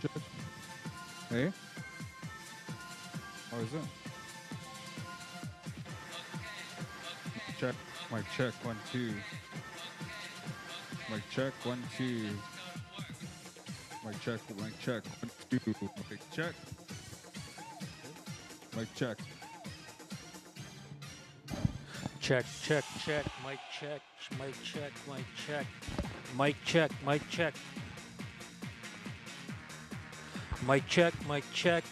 Check. Hey, how is it? Check. Mic check. 1 2. Mic check. 1 2. Mic check. Mic check. 1 2. Mic check. Mic check. Check, check, check, mic check, mic check, mic check, mic check, mic check, mic check, mic check,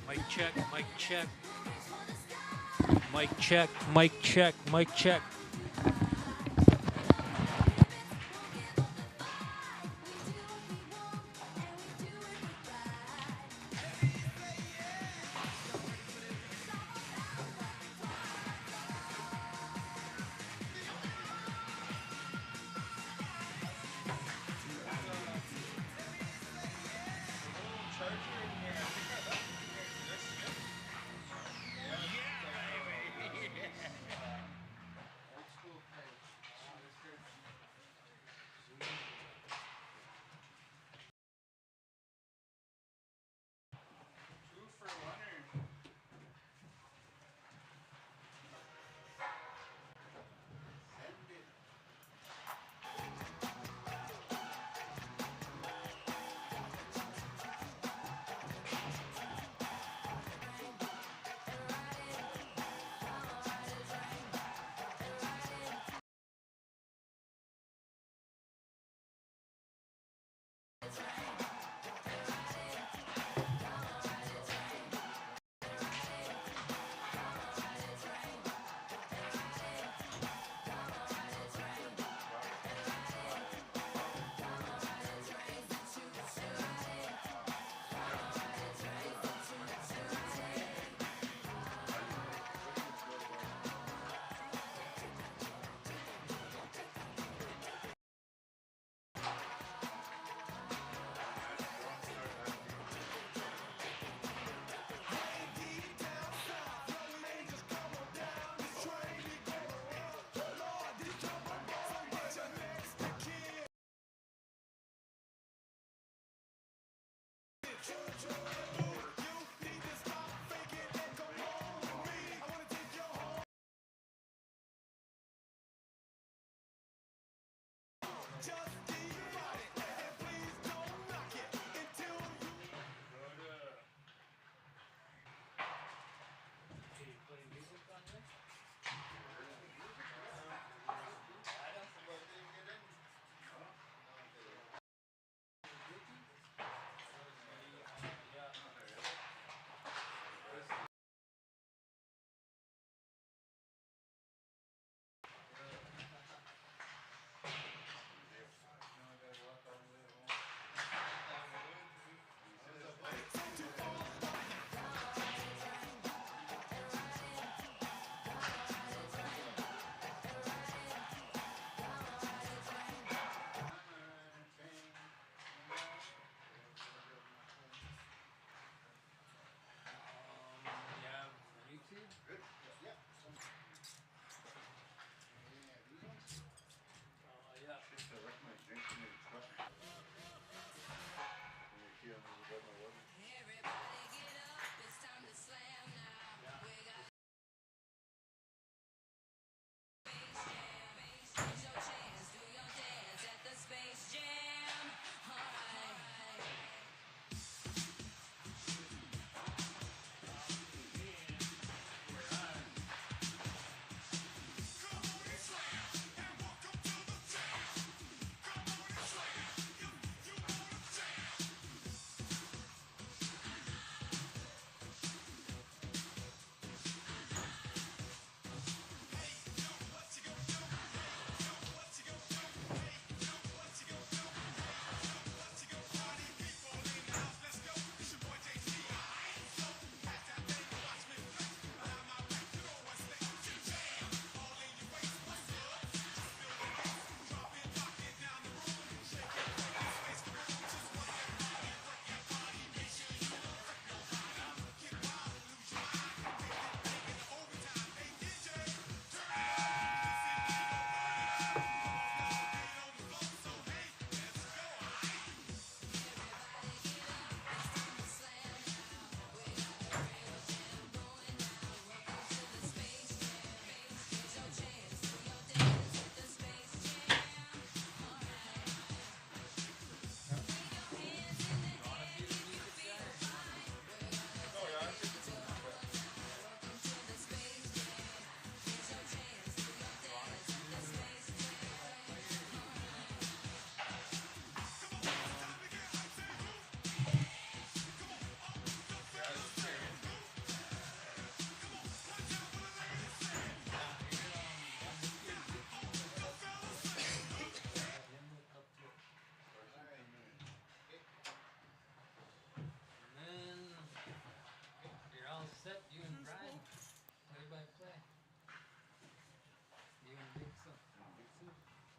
mic check, mic check, mic check, mic check, mic check.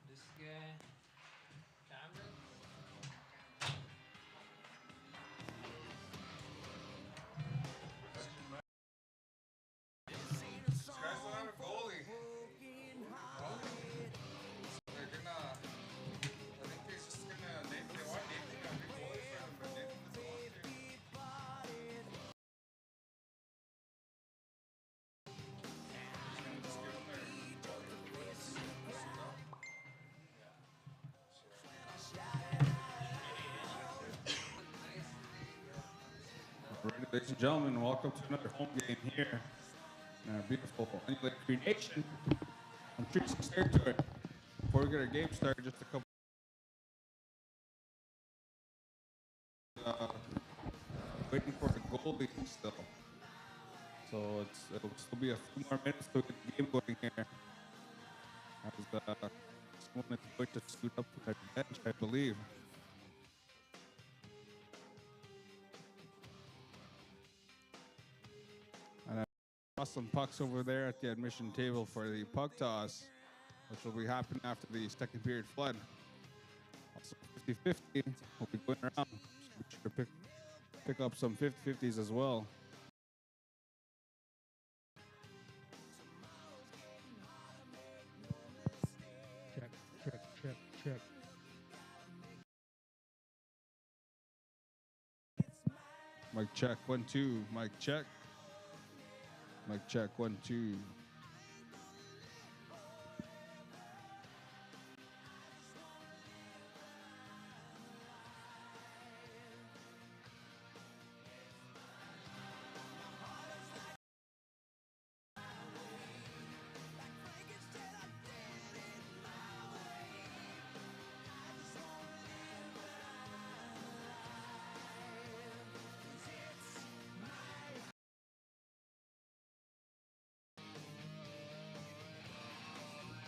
This guy, Cameron. This guy's not a goalie. They're gonna. I think they're just gonna name. They want Nathan a big goalie for them, but Nathan doesn't want to. Just give them their Alright, ladies and gentlemen, welcome to another home game here in our beautiful Lake Nation on 36 territory. Before we get our game started, just a couple. Waiting for the goalie still. So it'll still be a few more minutes to get the game going here. As someone is going to suit up at the bench, I believe. And I toss some pucks over there at the admission table for the puck toss, which will be happening after the second period flood. Also 50-50 will be going around. So be sure to pick up some 50-50s as well. Check. Mic check, 1, 2. Mic check. Mic check, 1, 2.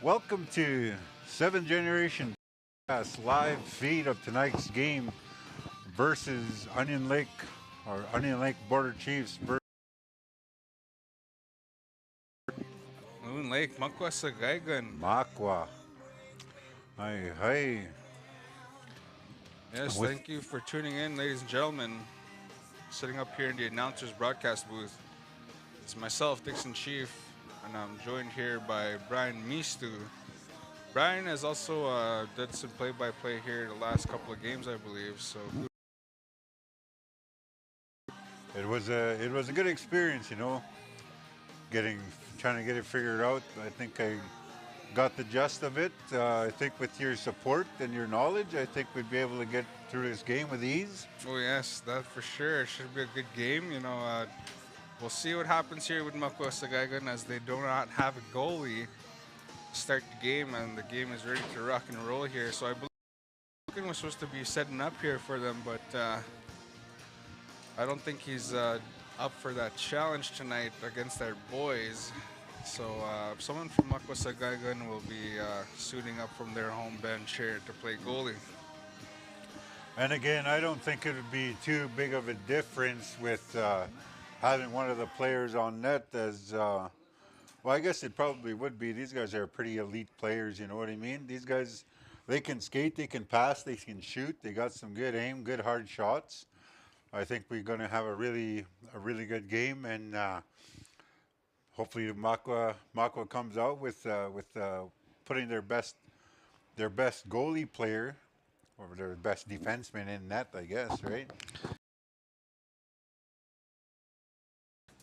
Welcome to 7th Generation live feed of tonight's game versus Onion Lake Border Chiefs. Loon Lake, Makwa Sagaigan. Makwa. Hi. Yes, thank you for tuning in, ladies and gentlemen. Sitting up here in the announcer's broadcast booth. It's myself, Dixon Chief, and I'm joined here by Brian Mistu. Brian has also did some play-by-play here the last couple of games, I believe. So it was a good experience, you know. Trying to get it figured out. I think I got the gist of it. I think with your support and your knowledge, I think we'd be able to get through this game with ease. Oh yes, that for sure. It should be a good game. You know, we'll see what happens here with Makwa Sagaigan as they do not have a goalie to start the game, and the game is ready to rock and roll here. So I believe Logan was supposed to be setting up here for them, but I don't think he's up for that challenge tonight against our boys. So someone from Makwa Sagaigan will be suiting up from their home bench here to play goalie. And again, I don't think it would be too big of a difference with having one of the players on net as, well, I guess it probably would be. These guys are pretty elite players, you know what I mean? These guys, they can skate, they can pass, they can shoot. They got some good aim, good hard shots. I think we're going to have a really good game, and hopefully Makwa comes out with putting their best goalie player or their best defenseman in net, I guess, right?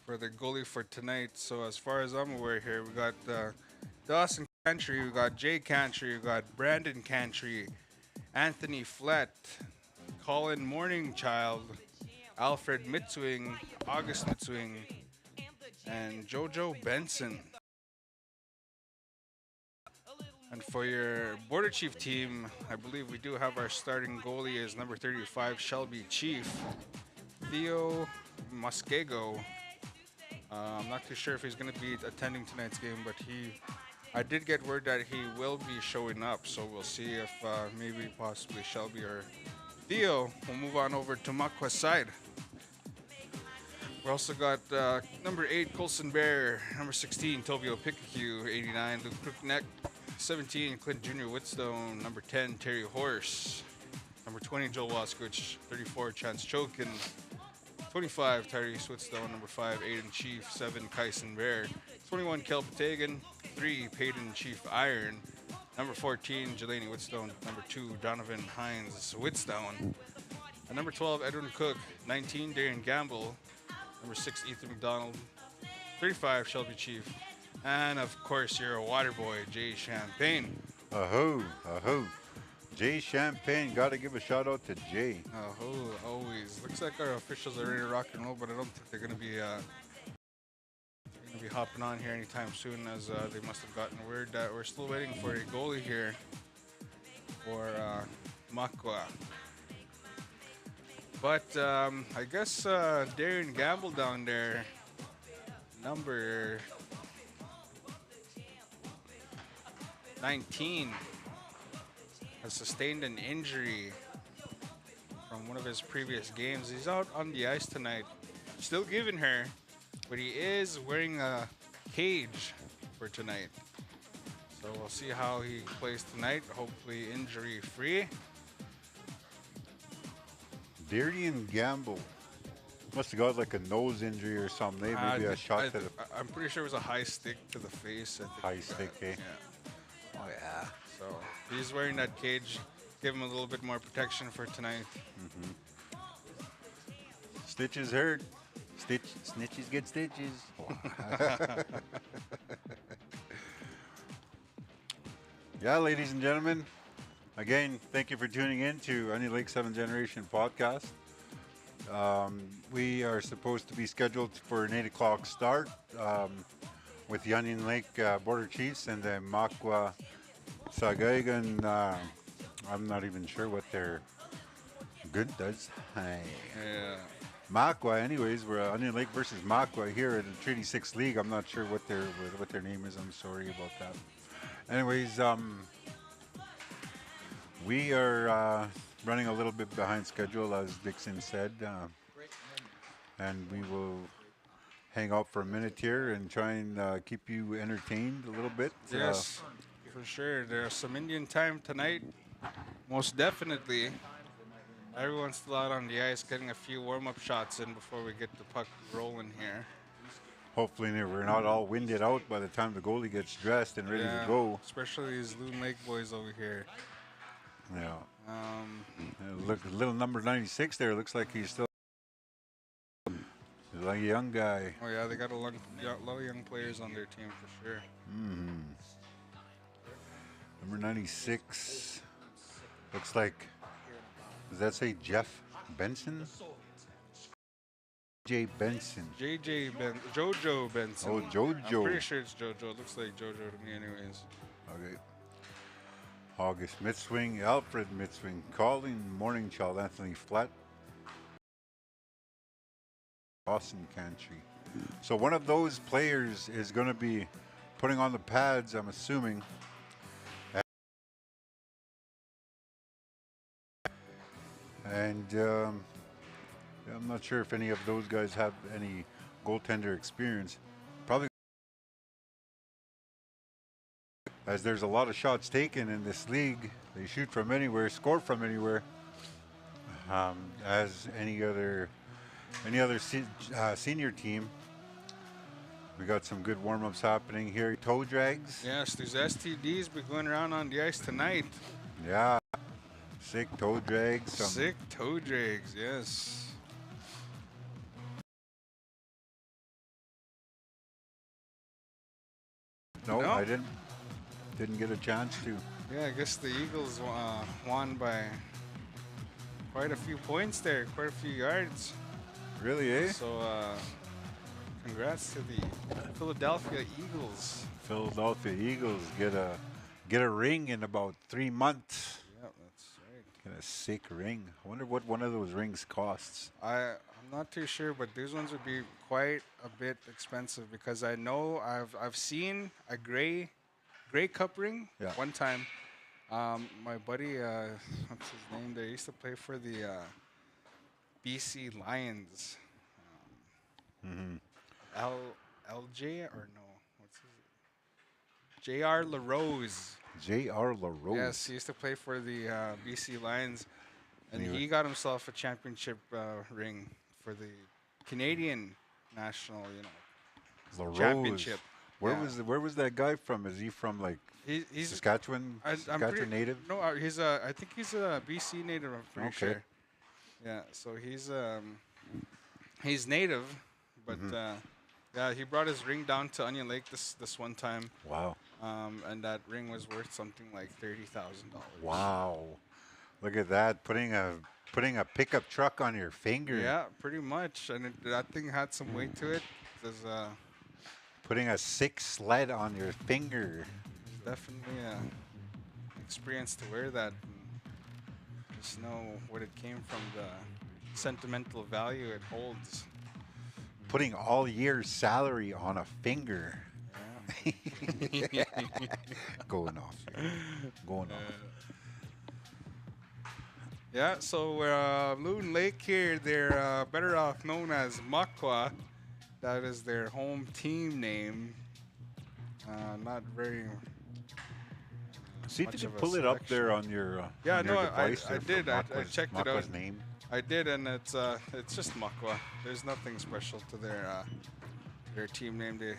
For the goalie for tonight. So as far as I'm aware here, we got Dawson Cantry, we got Jay Cantry, we got Brandon Cantry, Anthony Flett, Colin Morningchild, Alfred Mitswing, August Mitswing, and Jojo Benson. And for your Border Chief team, I believe we do have our starting goalie is number 35, Shelby Chief, Theo Muskego. I'm not too sure if he's going to be attending tonight's game, but I did get word that he will be showing up, so we'll see if maybe possibly Shelby or Theo will move on over to Makwa's side. We also got number 8, Colson Bear, number 16, Tobio Pikachu, 89, Luke Crookneck, 17, Clint Jr. Whitstone. Number 10, Terry Horse. Number 20, Joel Waskowicz. 34, Chance Chokin. 25, Tyrese Whitstone. Number 5, Aiden Chief. 7, Kyson Bear. 21, Kel Patagan. 3, Peyton Chief Iron. Number 14, Jelani Whitstone. Number 2, Donovan Hines Whitstone. And number 12, Edwin Cook. 19, Darian Gamble. Number 6, Ethan McDonald. 35, Shelby Chief. And of course, your water boy, Jay Champagne. Aho, aho. Jay Champagne, gotta give a shout out to Jay. Oh, always. Looks like our officials are ready to rock and roll, but I don't think they're gonna be hopping on here anytime soon, as they must have gotten word that we're still waiting for a goalie here for Makwa. But I guess Darian Gamble down there, number 19, has sustained an injury from one of his previous games. He's out on the ice tonight, still giving her, but he is wearing a cage for tonight. So we'll see how he plays tonight, hopefully injury free. Darian Gamble must have got like a nose injury or something. Maybe a shot to the I'm pretty sure it was a high stick to the face. I think high he stick, got. eh? Yeah. Oh yeah. So he's wearing that cage, give him a little bit more protection for tonight. Stitches hurt. Snitches get stitches. Yeah, ladies and gentlemen. Again, thank you for tuning in to Onion Lake 7th Generation podcast. We are supposed to be scheduled for an 8 o'clock start with the Onion Lake Border Chiefs and the Makwa Sagaigan. I'm not even sure what their good does. Yeah. Makwa, anyways, we're Onion Lake versus Makwa here in the Treaty 6 League. I'm not sure what their name is. I'm sorry about that. Anyways, we are running a little bit behind schedule, as Dixon said, and we will hang out for a minute here and try and keep you entertained a little bit. Yes, for sure. There's some Indian time tonight, most definitely. Everyone's still out on the ice, getting a few warm-up shots in before we get the puck rolling here. Hopefully we're not all winded out by the time the goalie gets dressed and ready to go. Especially these Loon Lake boys over here. Yeah. Look, little number 96 there. Looks like he's still like a young guy. Oh yeah, they got a lot of young players on their team for sure. Number 96 looks like. Does that say Jeff Benson? J. Benson. Jojo Benson. Oh, Jojo. I'm pretty sure it's Jojo. It looks like Jojo to me, anyways. Okay. August Midswing, Alfred Midswing, Colin Morningchild, Anthony Flat, Dawson Cantry. So one of those players is going to be putting on the pads, I'm assuming. And I'm not sure if any of those guys have any goaltender experience. Probably, as there's a lot of shots taken in this league. They shoot from anywhere, score from anywhere. As any other senior team, we got some good warm-ups happening here. Toe drags. Yes, these STDs be going around on the ice tonight. Yeah. Sick toe drags. Sick toe drags, yes. No, I didn't get a chance to. Yeah, I guess the Eagles won by quite a few points there, quite a few yards. Really, eh? So, congrats to the Philadelphia Eagles. Philadelphia Eagles get a ring in about 3 months. Yeah, that's right. Get a sick ring. I wonder what one of those rings costs. I'm not too sure, but these ones would be quite a bit expensive because I know I've seen a gray cup ring one time. My buddy, what's his name? They used to play for the BC Lions. LJ or no? What's his? J.R. LaRose. J.R. LaRose. Yes, he used to play for the BC Lions, and And he he got himself a championship ring for the Canadian national, LaRose. championship. Yeah. Where was that guy from? Is he from like He's Saskatchewan? I'm Saskatchewan pretty, native? No, he's a. I think he's a BC native. I'm pretty Okay. sure. Yeah, so he's native, but yeah, he brought his ring down to Onion Lake this one time, Wow. and that ring was worth something like $30,000. Wow. Look at that. Putting a pickup truck on your finger. Yeah, pretty much, and that thing had some weight to it. There's Putting a 6 sled on your finger. definitely experience to wear that. And just know what it came from, the sentimental value it holds. Putting all year's salary on a finger. Yeah. Going off. Going off. Yeah, so Loon Lake here, they're better off known as Makwa. That is their home team name. Not very. See if much you can of a pull it up selection. there on your Yeah, on no, your I device there did. for I Makwa's- checked it Makwa's out. name. I did, and it's just Makwa. There's nothing special to their team name. They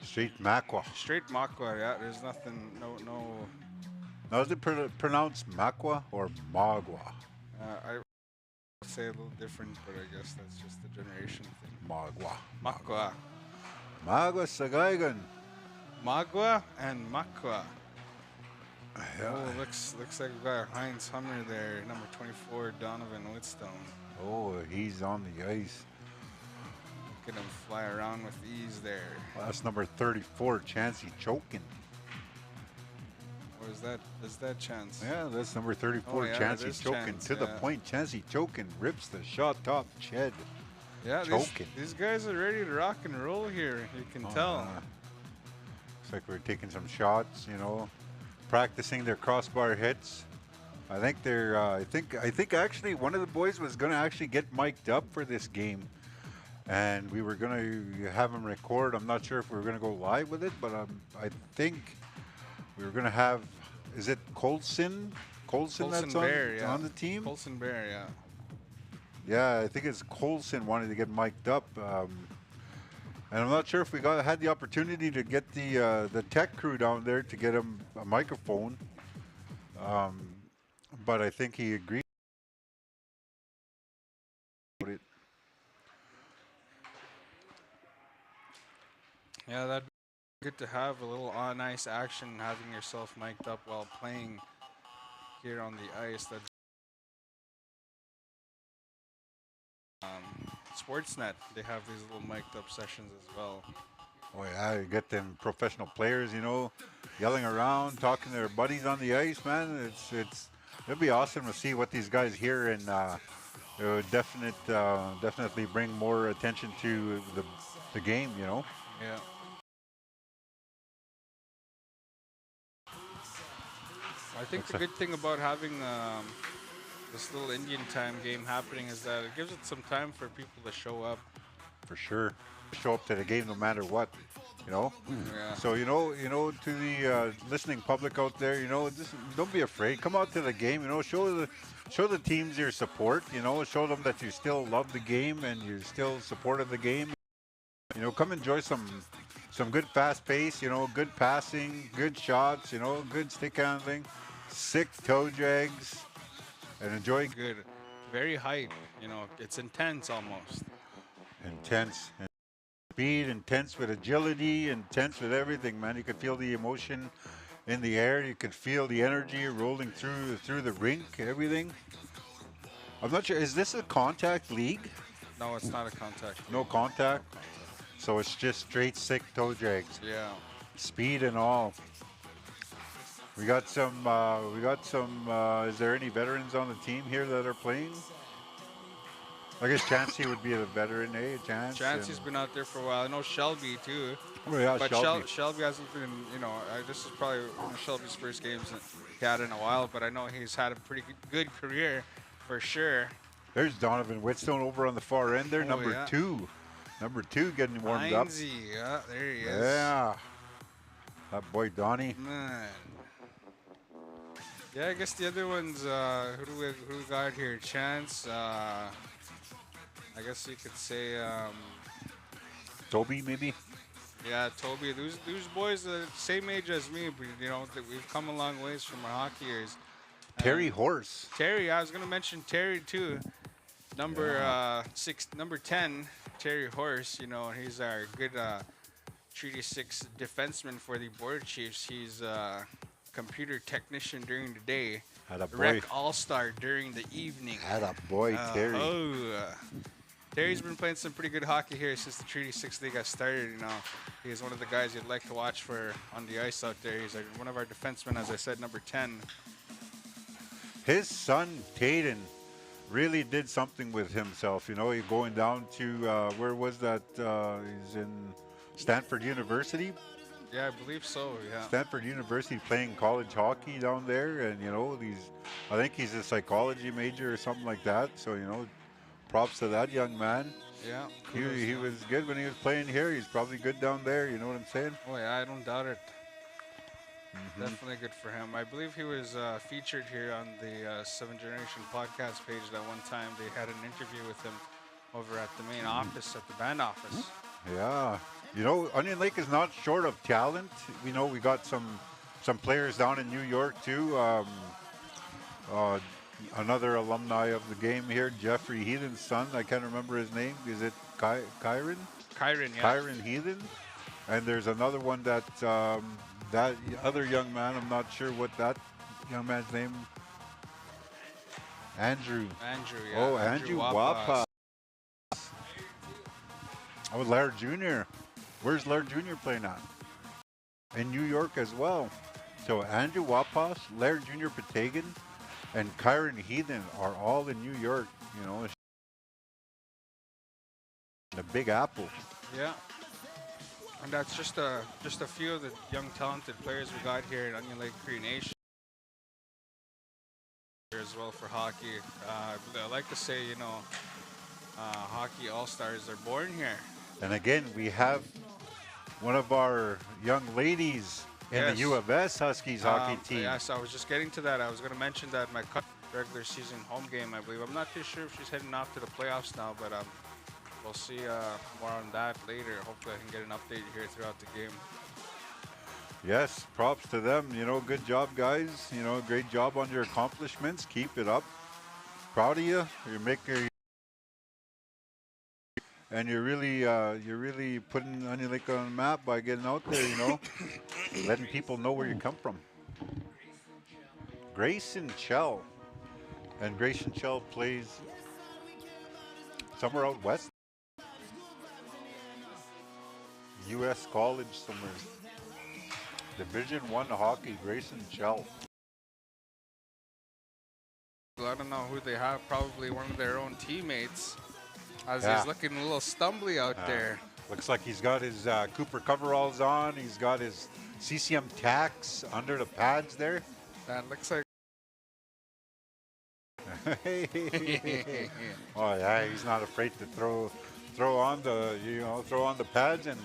Street Makwa. straight Makwa. Yeah, there's nothing. No. Now is it pronounced Makwa or Magwa? I would say a little different, but I guess that's just the generation thing. Magwa. Makwa. Magwa Sagaigan. Magwa and Makwa. Yeah. Oh, looks like we got Heinz Hummer there, number 24, Donovan Whitstone. Oh, he's on the ice. Look at him fly around with ease there. That's number 34, Chancey choking. Or is that Chance? Yeah, that's number 34, Oh, yeah, Chancey it is choking. Chance, To the yeah. point, Chancey choking rips the shot top Ched. Yeah, Choking. these guys are ready to rock and roll here. You can tell. Looks like we're taking some shots, practicing their crossbar hits. I think they're. I think actually one of the boys was gonna actually get mic'd up for this game, and we were gonna have him record. I'm not sure if we were gonna go live with it, but I think we were gonna have. Is it Colson? Colson that's Bear, yeah. on the team. Colson Bear, yeah. Yeah, I think it's Colson wanted to get mic'd up, and I'm not sure if we had the opportunity to get the tech crew down there to get him a microphone, but I think he agreed. Yeah, that'd be good to have a little on ice action, having yourself mic'd up while playing here on the ice. That Sportsnet, they have these little mic'd up sessions as well. Oh yeah, you get them professional players, yelling around, talking to their buddies on the ice, man. It'll be awesome to see what these guys hear, and it would definitely bring more attention to the game, Yeah. I think the good thing about having this little Indian time game happening is that it gives it some time for people to show up. for sure. Show up to the game no matter what, Yeah. So to the listening public out there, just don't be afraid. Come out to the game. Show the teams your support. Show them that you still love the game and you still supportive the game. Come enjoy some good fast pace. Good passing, good shots. Good stick handling, sick toe drags, and enjoy Good. Very hype. It's intense almost. intense. Speed, intense with agility, intense with everything, man. You can feel the emotion in the air. You can feel the energy rolling through the rink, everything. I'm not sure. Is this a contact league? No, it's not a contact. No contact. So it's just straight sick toe drags, Yeah. speed and all. We got some. Is there any veterans on the team here that are playing? I guess Chancey would be a veteran, eh? Chancey's been out there for a while. I know Shelby too. Oh yeah, But Shelby. Shelby hasn't been, this is probably one of Shelby's first games that he had in a while, but I know he's had a pretty good career for sure. There's Donovan Whitstone over on the far end there, Oh, number yeah. 2. Number 2 getting warmed up. Heinzie, yeah, there he is. Yeah. That boy Donnie. Man. Yeah, I guess the other ones, who do we got here? Chance, I guess you could say, Toby, maybe? yeah, Toby. Those boys are the same age as me, but we've come a long ways from our hockey years. Terry And Horse. Terry, I was gonna mention Terry too. Number Yeah. number 10, Terry Horse. He's our good Treaty 6 defenseman for the Border Chiefs. He's a computer technician during the day, Had a boy. rec all-star during the evening. Had a boy, Terry. Terry's been playing some pretty good hockey here since the Treaty 6 League got started. He's one of the guys you'd like to watch for on the ice out there. He's one of our defensemen, as I said, number 10. His son, Caden, really did something with himself. He going down to, where was that? He's in Stanford University. Yeah, I believe so, yeah. Stanford University playing college hockey down there. And, I think he's a psychology major or something like that. So, props to that young man. Yeah. He was good when he was playing here. He's probably good down there. You know what I'm saying? Oh, yeah, I don't doubt it. Definitely good for him. I believe he was featured here on the Seven Generation podcast page that one time. They had an interview with him over at the main office, at the band office. Yeah. Onion Lake is not short of talent. We know we got some players down in New York too. Another alumni of the game here, Jeffrey Heathen's son. I can't remember his name. Is it Kyron? Kyron, yeah. Kyron Heathen. And there's another one that that other young man. I'm not sure what that young man's name. Andrew. Andrew, yeah. Oh, Andrew Wapa. Oh, Laird Jr. Where's Laird Jr. playing at? In New York as well. So Andrew Wapas, Laird Jr. Patagon, and Kyron Heathen are all in New York. The Big Apple. Yeah. And that's just a few of the young talented players we got here at Onion Lake Cree Nation as well for hockey. I like to say, hockey all-stars are born here. And again, we have one of our young ladies in the U of S Huskies hockey team. Yes, I was just getting to that. I was going to mention that my regular season home game, I believe. I'm not too sure if she's heading off to the playoffs now, but we'll see more on that later. Hopefully I can get an update here throughout the game. Yes, props to them. Good job, guys. Great job on your accomplishments. Keep it up. Proud of you. And you're really putting Onion Lake on the map by getting out there, letting people know where you come from. Grayson Chell. And Grayson Chell plays somewhere out west. U.S. college somewhere. Division I hockey, Grayson Chell. I don't know who they have. Probably one of their own teammates. As Yeah. he's looking a little stumbly out there. Looks like he's got his Cooper coveralls on. He's got his CCM tacks under the pads there. That looks like. Oh yeah, he's not afraid to throw on the pads and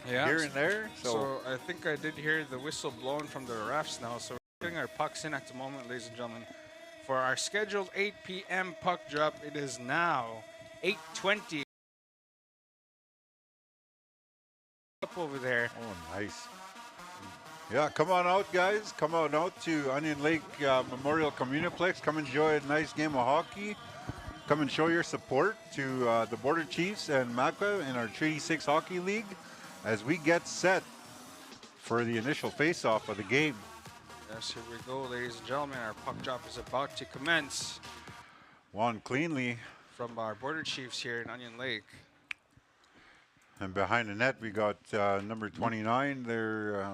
here and there. So I think I did hear the whistle blown from the refs now. So we're getting our pucks in at the moment, ladies and gentlemen. For our scheduled 8 p.m. puck drop, it is now 8:20. Up over there. Oh, nice. Yeah, come on out, guys. Come on out to Onion Lake Memorial Communiplex. Come enjoy a nice game of hockey. Come and show your support to the Border Chiefs and MACA in our Treaty 6 Hockey League as we get set for the initial face-off of the game. Yes, here we go, ladies and gentlemen. Our puck drop is about to commence. Won cleanly. From our Border Chiefs here in Onion Lake. And behind the net, we got number 29 there.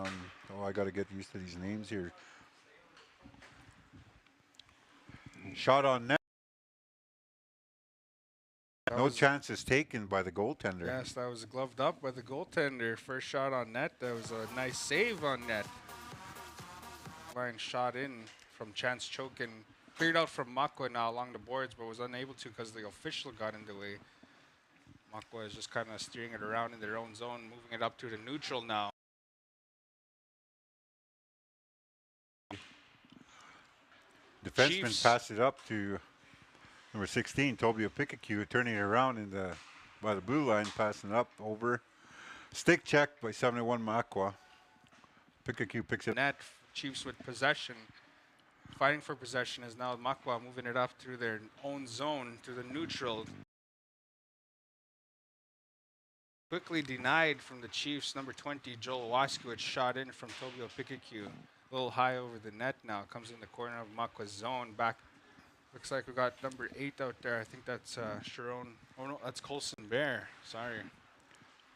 I got to get used to these names here. Shot on net. No chances taken by the goaltender. Yes, that was gloved up by the goaltender. First shot on net. That was a nice save on net. Line shot in from Chance Chokin. Cleared out from Makwa now along the boards, but was unable to because the official got in the way. Makwa is just kind of steering it around in their own zone, moving it up to the neutral now. Defenseman Chiefs. passed it up to number 16, Tobio Pikachu, turning it around by the blue line, passing it up over. Stick check by 71 Makwa. Pikachu picks it. Net. Chiefs with possession. Fighting for possession is now Makwa moving it up through their own zone to the neutral. Quickly denied from the Chiefs. Number 20, Joel Waskiewicz shot in from Tobio Pikachu. A little high over the net now. Comes in the corner of Makwa's zone. Back. Looks like we got number 8 out there. I think that's Sharon. Oh no, that's Colson Bear. Sorry.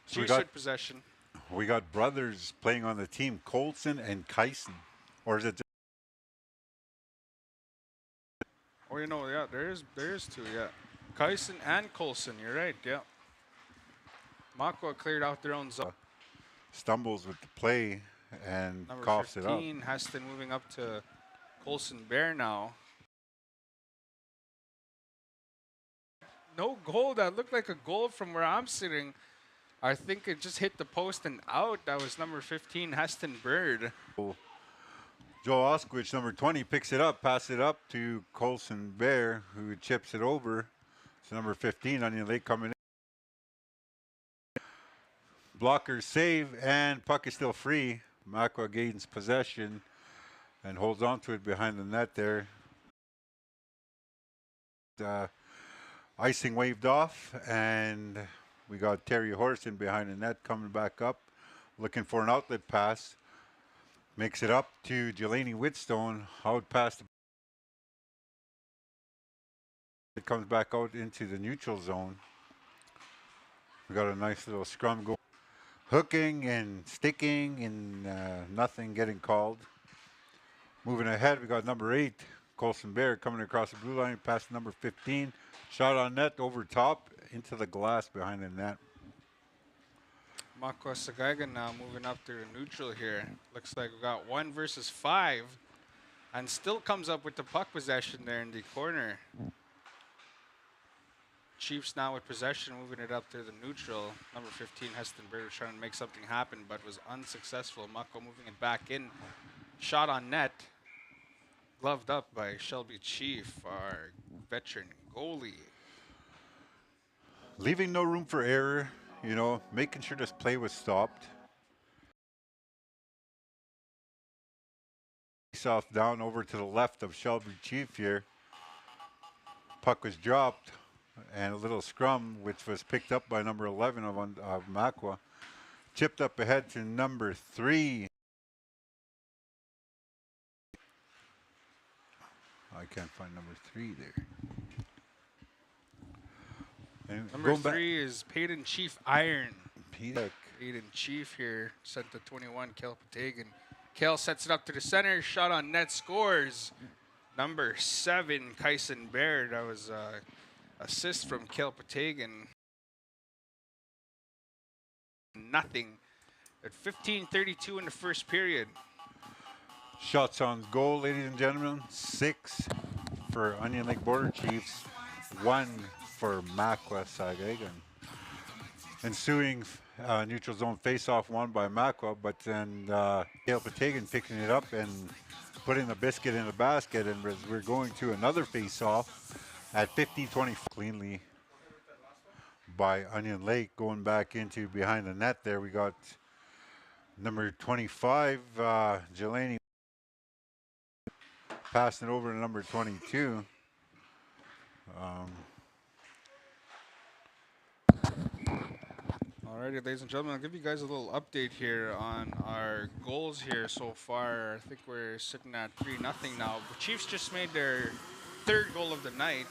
So Chiefs with possession. we got brothers playing on the team, Colson and Kyson. Or is it just Oh, you know, yeah, there is 2, yeah. Kyson and Colson, you're right, yeah. Makwa cleared out their own zone. stumbles with the play and Number coughs it up? 15, Heston moving up to Colson Bear now. No goal. That looked like a goal from where I'm sitting. I think it just hit the post and out. That was number 15, Heston Bird. Joe Oskowicz, number 20, picks it up, passes it up to Colson Bear, who chips it over. So number 15, Onion Lake coming in. Blocker save, and puck is still free. Makwa gains possession and holds on to it behind the net there. Icing waved off, and we got Terry Horson behind the net coming back up, looking for an outlet pass. Makes it up to Jelani Whitstone, out past. It comes back out into the neutral zone. We got a nice little scrum going. Hooking and sticking and nothing getting called. Moving ahead, we got number 8, Colson Bear, coming across the blue line past number 15. Shot on net over top into the glass behind the net. Makwa Sagaigan now moving up to the neutral here. Looks like we got 1 versus 5. And still comes up with the puck possession there in the corner. Chiefs now with possession, moving it up to the neutral. Number 15, Heston Bird, was trying to make something happen, but was unsuccessful. Makwa moving it back in. Shot on net. Gloved up by Shelby Chief, our veteran goalie. Leaving no room for error, you know, making sure this play was stopped. Off down over to the left of Shelby Chief here. Puck was dropped, and a little scrum, which was picked up by number 11 of Makwa. Chipped up ahead to number 3. I can't find number 3 there. And Number 3 is Peyton Chief Iron. Peyton Chief here, sent to 21, Kel Patagan. Kel sets it up to the center, shot on net, scores. Number 7, Kyson Baird. That was assist from Kel Patagan. Nothing. At 15:32 in the first period. Shots on goal, ladies and gentlemen. 6 for Onion Lake Border Chiefs, 1 for Makwa Sagaigan. Ensuing neutral zone face-off won by Makwa, but then Cale Patagan picking it up and putting the biscuit in the basket, and we're going to another face-off at 50-24. Cleanly by Onion Lake, going back into behind the net there. We got number 25, Jelani, passing it over to number 22. Alrighty, ladies and gentlemen, I'll give you guys a little update here on our goals here so far. I think we're sitting at 3-0 now. The Chiefs just made their 3rd goal of the night.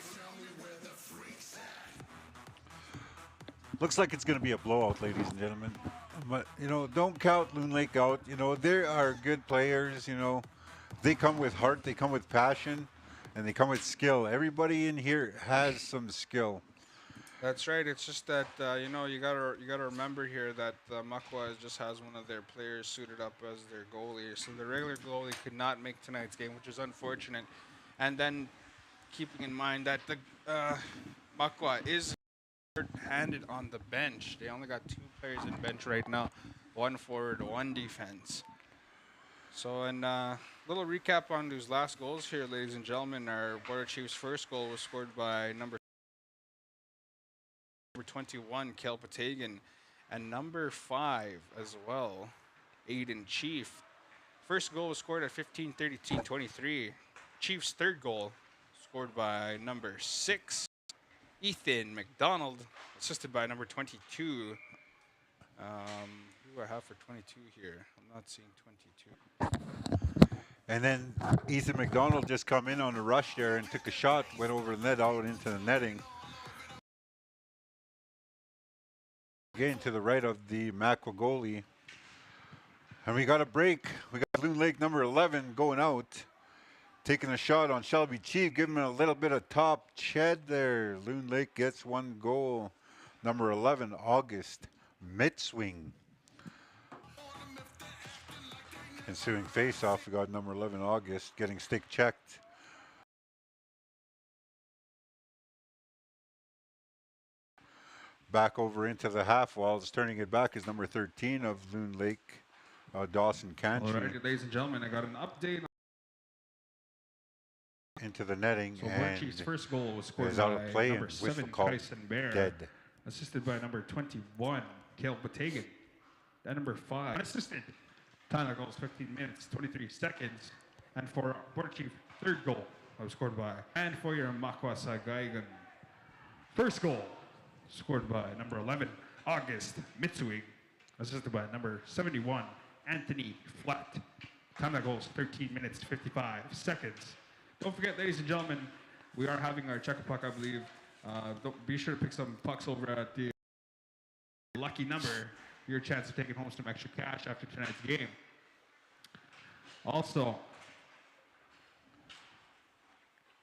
Looks like it's going to be a blowout, ladies and gentlemen. But, you know, don't count Loon Lake out. You know, they are good players, you know. They come with heart, they come with passion, and they come with skill. Everybody in here has some skill. That's right. It's just that you know, you gotta remember here that Makwa just has one of their players suited up as their goalie. So the regular goalie could not make tonight's game, which is unfortunate. And then keeping in mind that the Makwa is handed on the bench. They only got 2 players in bench right now, 1 forward, 1 defense. So So, and little recap on those last goals here, ladies and gentlemen. Our Border Chiefs' first goal was scored by number 21, Kel Patagan, and number 5 as well, Aiden Chief. First goal was scored at 15:32:23. Chiefs' third goal scored by number 6, Ethan McDonald, assisted by number 22. Who do I have for 22 here? I'm not seeing 22. And then Ethan McDonald just come in on a rush there and took a shot, went over the net, out into the netting. Again to the right of the Macwa goalie. And we got a break. We got Loon Lake number 11 going out. Taking a shot on Shelby Chief, giving him a little bit of top ched there. Loon Lake gets 1 goal. Number 11, August Mitswing. Ensuing face-off, we got number 11, August, getting stick checked. Back over into the half walls. Turning it back is number 13 of Loon Lake, Dawson Cantry. All right, ladies and gentlemen, I got an update. Into the netting, So and Chiefs' first goal was scored is out by of play, number and 7, whistle call Tyson Bear, dead. assisted by number 21, Cale Batagan. That number 5, unassisted. Time of goals 15 minutes, 23 seconds. And for Border Chief, third goal was scored by, and for your Makwasa Gaigan. First goal scored by number 11, August Mitsui, assisted by number 71, Anthony Flat. Time of goals 13 minutes, 55 seconds. Don't forget, ladies and gentlemen, we are having our check a puck, I believe. Be sure to pick some pucks over at the lucky number. Your chance of taking home some extra cash after tonight's game. Also,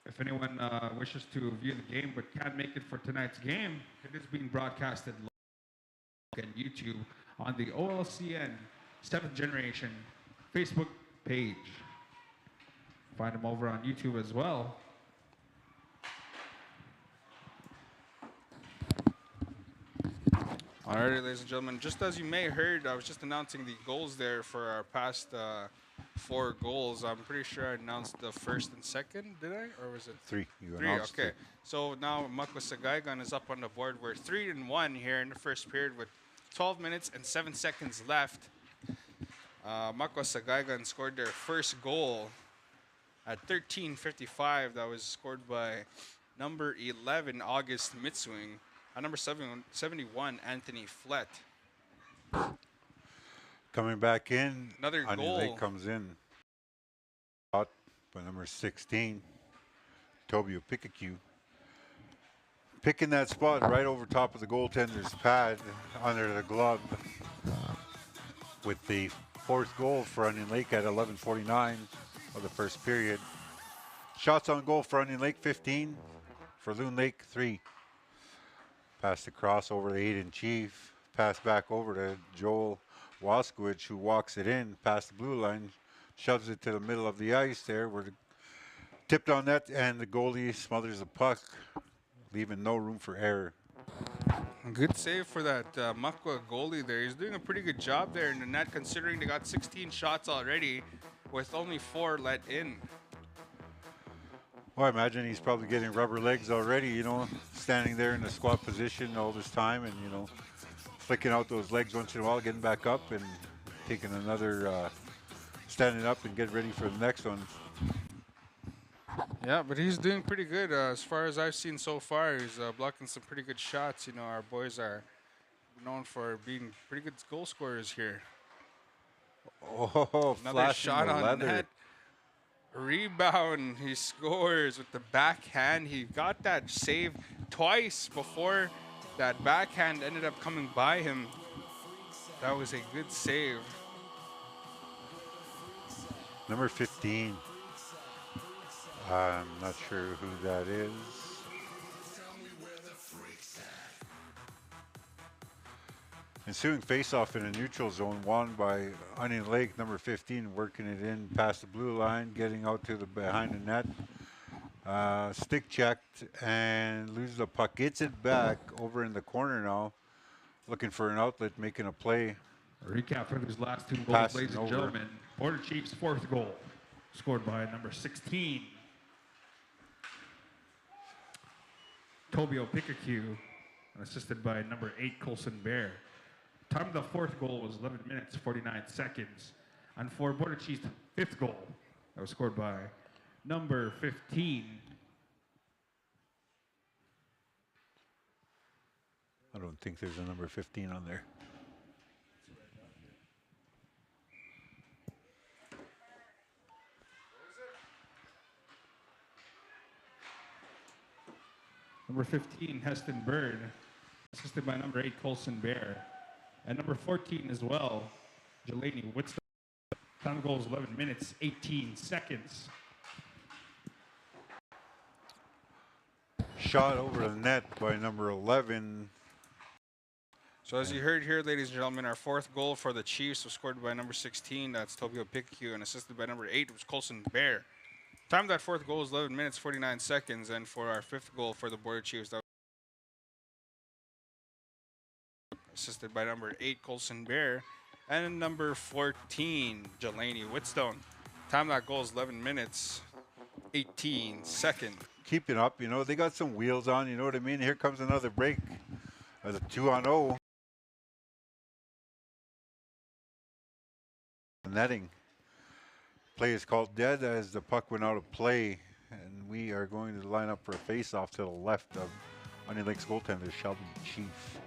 if anyone wishes to view the game but can't make it for tonight's game, it is being broadcasted live on YouTube on the OLCN 7th Generation Facebook page. Find them over on YouTube as well. Alrighty, ladies and gentlemen, just as you may have heard, I was just announcing the goals there for our past 4 goals. I'm pretty sure I announced the first and second, did I? Or was it 3? You 3? announced Okay. it. So now Makwa Sagaigan is up on the board. We're 3-1 here in the first period with 12 minutes and 7 seconds left. Makwa Sagaigan scored their first goal at 13:55. That was scored by number 11, August Mitswing. At number 71, Anthony Flett. Coming back in, Another Onion goal. Lake comes in. Shot by number 16, Tobio Pikachu. Picking that spot right over top of the goaltender's pad under the glove with the 4th goal for Onion Lake at 11:49 of the first period. Shots on goal for Onion Lake, 15. For Loon Lake, 3. Pass across over to Aiden Chief. Pass back over to Joel Waskowicz, who walks it in past the blue line, shoves it to the middle of the ice there. We're tipped on net, and the goalie smothers the puck, leaving no room for error. Good save for that Makwa goalie there. He's doing a pretty good job there in the net, considering they got 16 shots already with only 4 let in. Well, I imagine he's probably getting rubber legs already, you know, standing there in the squat position all this time and, you know, flicking out those legs once in a while, getting back up and taking another, standing up and getting ready for the next one. Yeah, but he's doing pretty good. As far as I've seen so far, he's blocking some pretty good shots. You know, our boys are known for being pretty good goal scorers here. Oh, Another shot on leather. net. Rebound, he scores with the backhand. He got that save twice before that backhand ended up coming by him. That was a good save. Number 15. I'm not sure who that is. Ensuing face-off in a neutral zone, won by Onion Lake, number 15, working it in past the blue line, getting out to the behind the net. Stick checked and loses the puck. Gets it back over in the corner now, looking for an outlet, making a play. Recap for these last 2 goals, Passing ladies and over. gentlemen. Border Chiefs' fourth goal, scored by number 16, Tobio Pikachu, and assisted by number 8, Colson Bear. Time of the fourth goal was 11 minutes, 49 seconds. And for Border Chiefs' fifth goal, that was scored by number 15, I don't think there's a number 15 on there. number 15, Heston Bird, assisted by number 8, Colson Bear. And number 14 as well, Jelani Whitstone. Time of goal is 11 minutes, 18 seconds. Shot over the net by number 11. So as you heard here, ladies and gentlemen, our fourth goal for the Chiefs was scored by number 16. That's Tobio Pikachu, and assisted by number 8 was Colson Bear. Time of that fourth goal is 11 minutes, 49 seconds. And for our fifth goal for the Border Chiefs, that was assisted by number 8, Colson Bear, and number 14, Jelani Whitstone. Time of that goal is 11 minutes, 18 seconds. Keeping up, you know, they got some wheels on, you know what I mean? Here comes another break. As a 2-on-0. Netting. Play is called dead as the puck went out of play, and we are going to line up for a face-off to the left of Onion Lake's goaltender, Shelby Chief.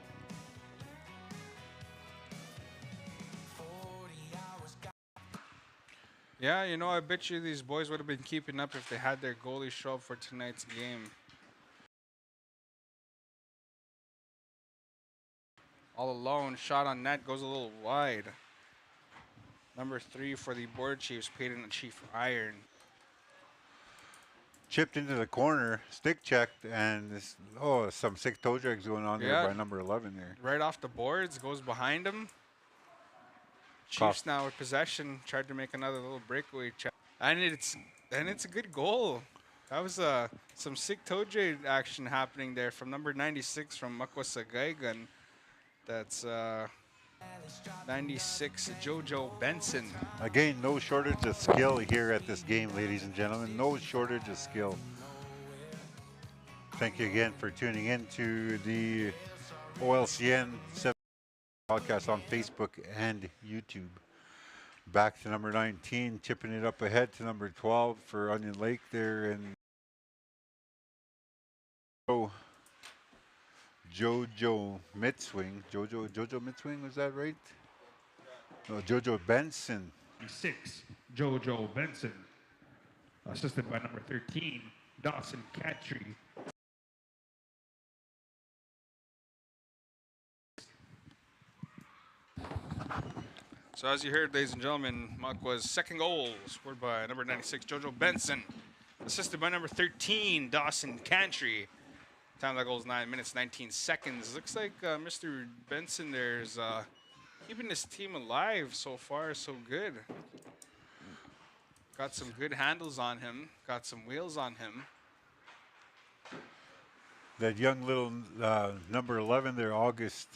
Yeah, you know, I bet you these boys would have been keeping up if they had their goalie show up for tonight's game. All alone, shot on net, goes a little wide. Number 3 for the Border Chiefs, Peyton and Chief Iron. Chipped into the corner, stick checked, and this, some sick toe drags going on there by number 11 there. Right off the boards, goes behind him. Chiefs now with possession, tried to make another little breakaway check. And it's a good goal. That was some sick toe drag action happening there from number 96 from Makwasa Gaigan. That's 96, Jojo Benson. Again, no shortage of skill here at this game, ladies and gentlemen. No shortage of skill. Thank you again for tuning in to the OLCN 7 podcast on Facebook and YouTube. Back to number 19, tipping it up ahead to number 12 for Onion Lake there. And Jojo Mitzwing. Jojo Mitzwing, was that right? No, Jojo Benson. 6, Jojo Benson, assisted by number 13, Dawson Catry. So as you heard, ladies and gentlemen, Makwa's second goal scored by number 96, Jojo Benson, assisted by number 13, Dawson Cantry. Time of that goal is 9 minutes, 19 seconds. Looks like Mr. Benson there is keeping his team alive so far, so good. Got some good handles on him, got some wheels on him. That young little number 11 there, August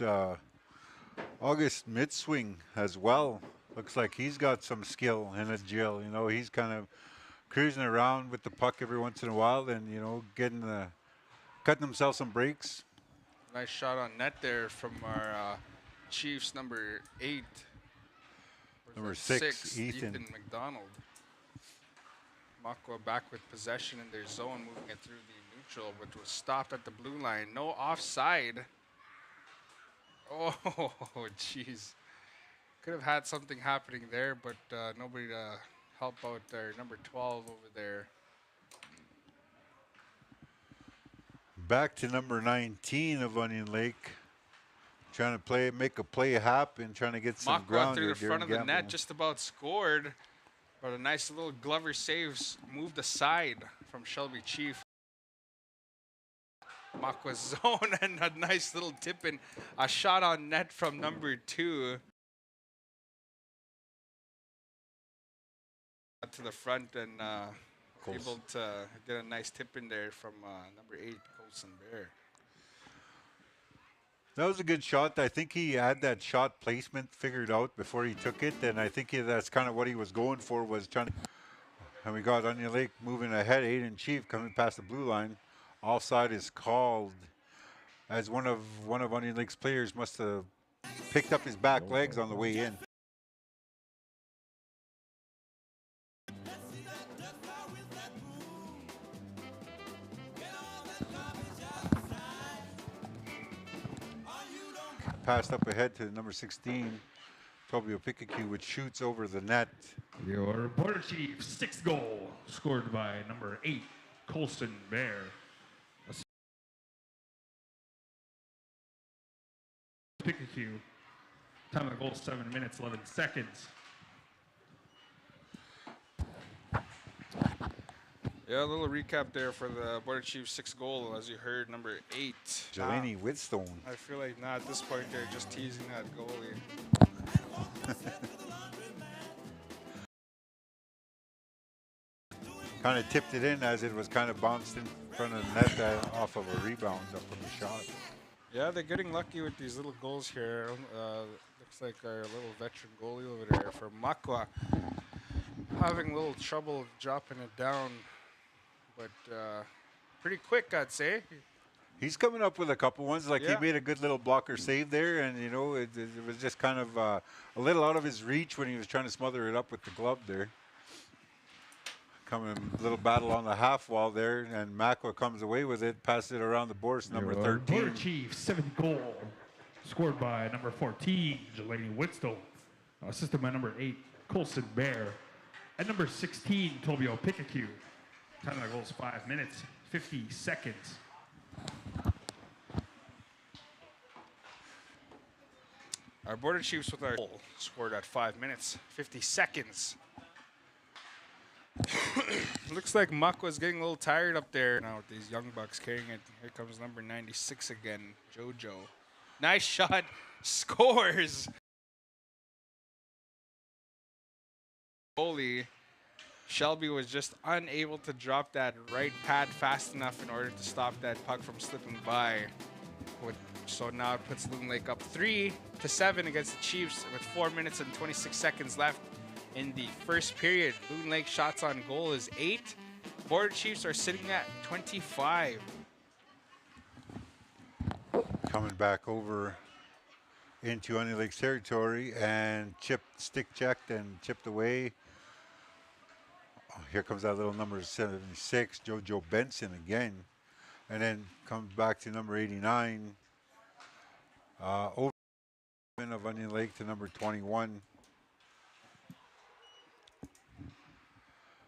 Midswing as well. Looks like he's got some skill and a jill. You know, he's kind of cruising around with the puck every once in a while, and you know, cutting himself some breaks. Nice shot on net there from our Chiefs number 8. Number 6, Ethan McDonald. Makwa back with possession in their zone, moving it through the neutral, which was stopped at the blue line. No offside. Oh, jeez. Could have had something happening there, but nobody to help out there. Number 12 over there. Back to number 19 of Onion Lake. Trying to make a play happen, trying to get some ground through here. the front of the net, just about scored. But a nice little Glover saves moved aside from Shelby Chief. Makwa's zone and a nice little tip in. A shot on net from number 2. To the front and able to get a nice tip in there from number 8, Colson Bear. That was a good shot. I think he had that shot placement figured out before he took it, and I think that's kind of what he was going for, was trying to. And we got Onion Lake moving ahead, 8-in-chief coming past the blue line. Offside is called, as one of Onion Lake's players must have picked up his back legs on the way in. Passed up ahead to number 16, Tobio Pikachu, which shoots over the net. Your Border Chiefs 6th goal, scored by number 8, Colson Bear. Pikachu. Time of the goal, 7 minutes, 11 seconds. Yeah, a little recap there for the Border Chiefs' 6th goal. As you heard, number 8. Jelani Whitstone. I feel like at this point they're just teasing that goalie. Kind of tipped it in as it was kind of bounced in front of the net off of a rebound up from the shot. Yeah, they're getting lucky with these little goals here. Looks like our little veteran goalie over there for Makwa having a little trouble dropping it down, but pretty quick, I'd say. He's coming up with a couple ones. Like, Yeah. he made a good little blocker save there, and you know it was just kind of a little out of his reach when he was trying to smother it up with the glove there. Coming a little battle on the half wall there, and Makwa comes away with it, passes it around the boards, number Your 13. Border Chiefs 7th goal, scored by number 14, Jelani Whitstone. Assisted by number 8, Colson Bear. At number 16, Tobio Pikachu. Time of the goal is 5 minutes, 50 seconds. Our Border Chiefs with our goal scored at 5 minutes, 50 seconds. Looks like Makwa's getting a little tired up there now with these young bucks carrying it. Here comes number 96 again, Jojo. Nice shot, scores. Goalie Shelby was just unable to drop that right pad fast enough in order to stop that puck from slipping by. So now it puts Loon Lake up 3-7 against the Chiefs with 4 minutes and 26 seconds left in the first period. Loon Lake shots on goal is 8. Border Chiefs are sitting at 25. Coming back over into Onion Lake's territory and stick checked and chipped away. Oh, here comes that little number 76, Jojo Benson again. And then comes back to number 89. Over of Onion Lake to number 21.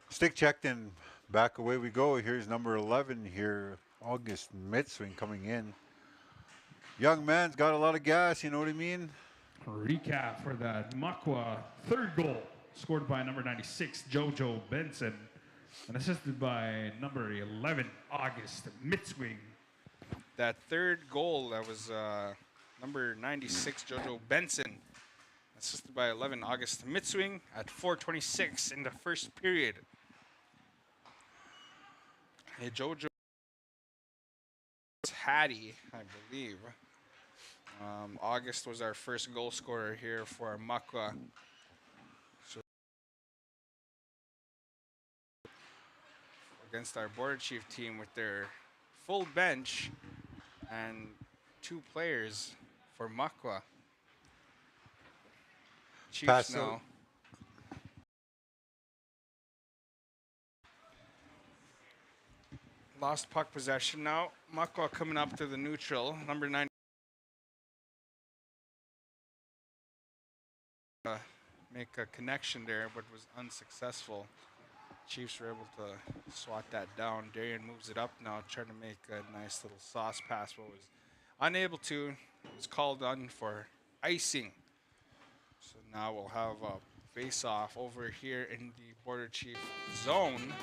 Stick checked and back away we go. Here's number 11 here, August Midswing coming in. Young man's got a lot of gas, you know what I mean? Recap for that Makwa 3rd goal, scored by number 96, Jojo Benson, and assisted by number 11, August Midswing. That 3rd goal, that was number 96, Jojo Benson, assisted by 11, August Midswing at 4:26 in the first period. Hey, Jojo Hattie, I believe. August was our first goal scorer here for Makwa. So against our Border Chief team with their full bench and 2 players for Makwa. Chiefs Pass now. Lost puck possession now. Makwa coming up to the neutral. Number 9. Make a connection there, but was unsuccessful. Chiefs were able to swat that down. Darian moves it up now, trying to make a nice little sauce pass, but was unable to. It was called on for icing. So now we'll have a face-off over here in the Border Chief zone.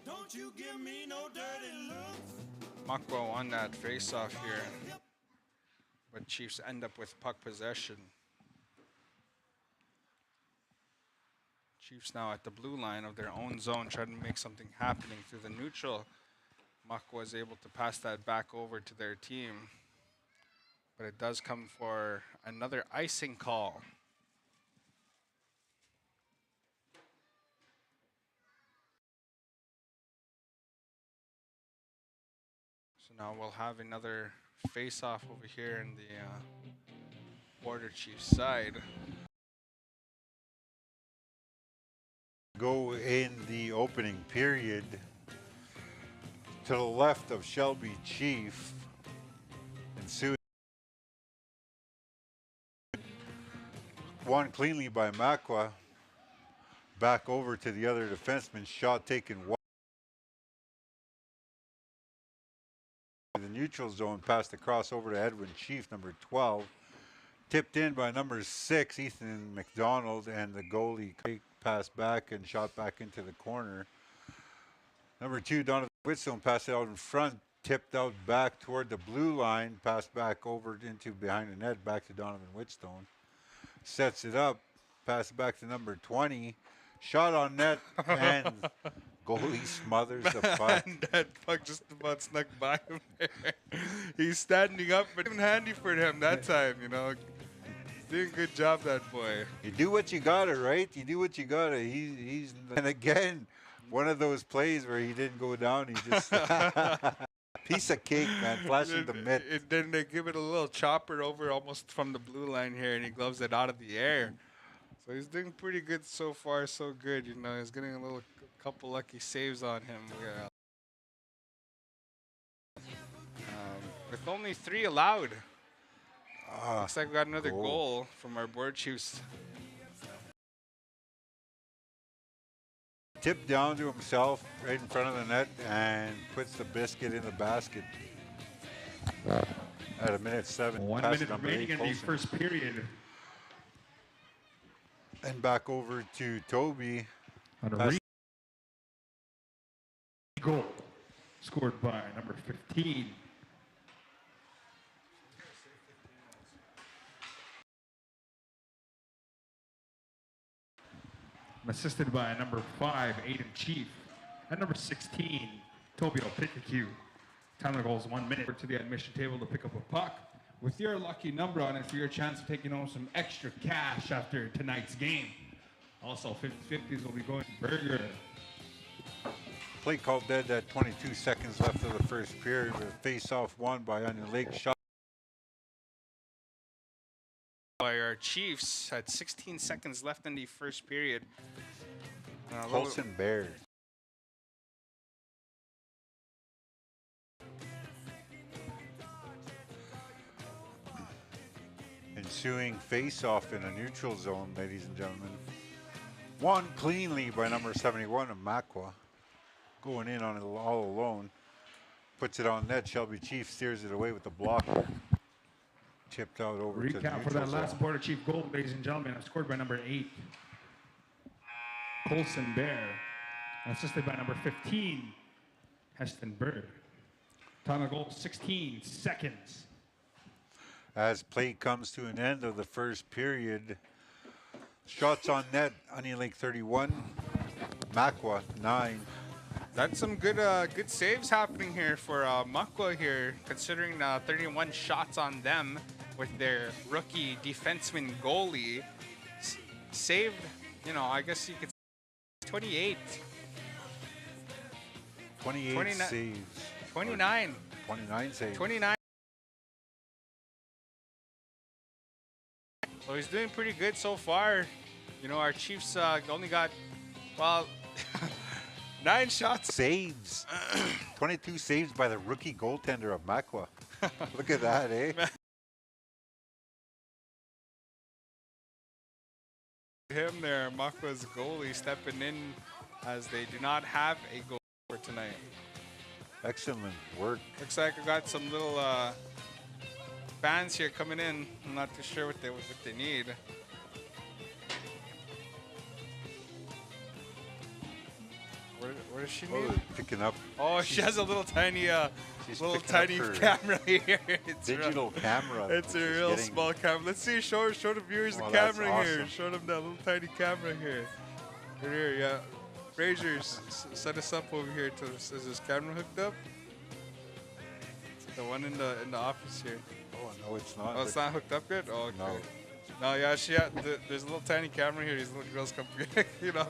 Don't you give me no dirty looks. Makwa won that face-off here, but Chiefs end up with puck possession. Chiefs now at the blue line of their own zone, trying to make something happening through the neutral. Muck was able to pass that back over to their team, but it does come for another icing call. So now we'll have another face-off over here in the Border Chiefs side. Go in the opening period to the left of Shelby Chief and Sue. Won cleanly by Makwa. Back over to the other defenseman. Shot taken wide. The neutral zone, passed across over to Edwin Chief, number 12. Tipped in by number 6, Ethan McDonald, and the goalie passed back and shot back into the corner. Number 2, Donovan Whitstone, passed it out in front, tipped out back toward the blue line, passed back over into behind the net, back to Donovan Whitstone. Sets it up, pass it back to number 20. Shot on net, and goalie smothers the puck. And that puck just about snuck by him there. He's standing up, but even handy for him that time, you know. Doing a good job, that boy. You do what you gotta, right? You do what you gotta. He's and again, one of those plays where he didn't go down. He just piece of cake, man, flashing the mitt. Then they give it a little chopper over almost from the blue line here, and he gloves it out of the air. So he's doing pretty good so far, so good. You know, he's getting a couple lucky saves on him. With only 3 allowed. Looks like we got another goal from our Board Chiefs. Tipped down to himself right in front of the net and puts the biscuit in the basket. At a minute 7. 1 minute remaining in the first period. And back over to Toby. On a goal scored by number 15. Assisted by number 5, Aiden Chief, and number 16, Toby Opikaku. Time of goals 1 minute to the admission table to pick up a puck with your lucky number on it for your chance of taking home some extra cash after tonight's game. Also, 50/50s will be going to Burger. Play called dead at 22 seconds left of the first period with a face-off won by Onion Lake. Shot By our Chiefs at 16 seconds left in the first period. Colson Bears. Ensuing face-off in a neutral zone, ladies and gentlemen. Won cleanly by number 71 of Makwa. Going in on it all alone. Puts it on net. Shelby Chief steers it away with the blocker. Tipped out over to the recap for that last Border Chief goal, ladies and gentlemen, scored by number 8, Colson Bear, assisted by number 15, Heston Bird. Time of goal, 16 seconds. As play comes to an end of the first period, shots on net, Onion Lake 31, Makwa 9. That's some good saves happening here for Makwa here, considering 31 shots on them with their rookie defenseman goalie. Saved, you know, I guess you could say 28. 28 saves. 29. 29 saves. 29. So he's doing pretty good so far. You know, our Chiefs only got, well, 9 shots. Saves. 22 saves by the rookie goaltender of Makwa. Look at that, eh? Him there, Makwa's goalie stepping in as they do not have a goal for tonight. Excellent work. Looks like we got some little fans here coming in. I'm not too sure what they need. What does she need? Picking up. Oh, she has a little tiny, She's little picking up tiny her camera here. It's digital camera. It's a She's real getting- small camera. Let's see. Show the viewers Oh, the that's camera here. awesome. Show them that little tiny camera here. Right here, yeah. Fraser, set us up over here. Is this camera hooked up? The one in the office here. Oh no, it's not. Oh, it's not hooked up yet. Oh, okay. No. No, yeah, there's a little tiny camera here. These little girls come, you know,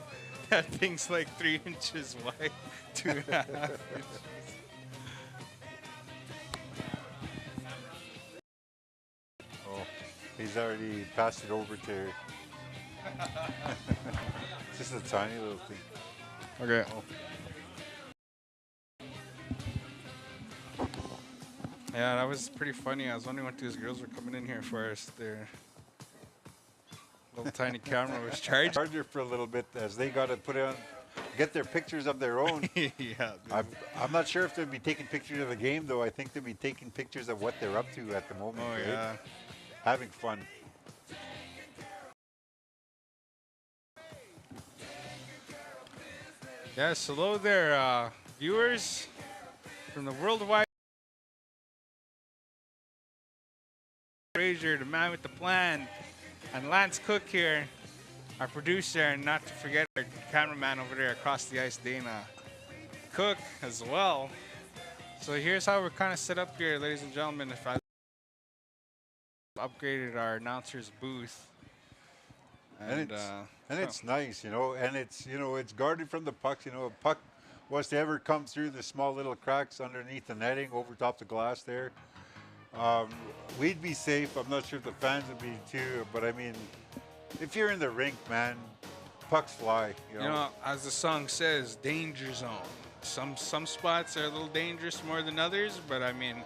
that thing's like 3 inches wide, 2.5 inches. Oh, he's already passed it over to her. Just a tiny little thing. Okay. Oh. Yeah, that was pretty funny. I was wondering what these girls were coming in here for. Their little tiny camera was charged. Charger for a little bit as they got to put on, get their pictures of their own. Yeah. I'm not sure if they'll be taking pictures of the game though. I think they'll be taking pictures of what they're up to at the moment. Oh right? yeah. Having fun. Yes, hello there, viewers from the worldwide. Fraser, the man with the plan, and Lance Cook here, our producer, and not to forget our cameraman over there across the ice, Dana Cook, as well. So here's how we're kind of set up here, ladies and gentlemen. If I upgraded our announcer's booth, And it's nice, you know, and it's, you know, it's guarded from the pucks. You know, a puck was to ever come through the small little cracks underneath the netting over top the glass there, we'd be safe. I'm not sure if the fans would be too, but I mean, if you're in the rink, man, pucks fly. You know, as the song says, danger zone. Some spots are a little dangerous more than others, but I mean,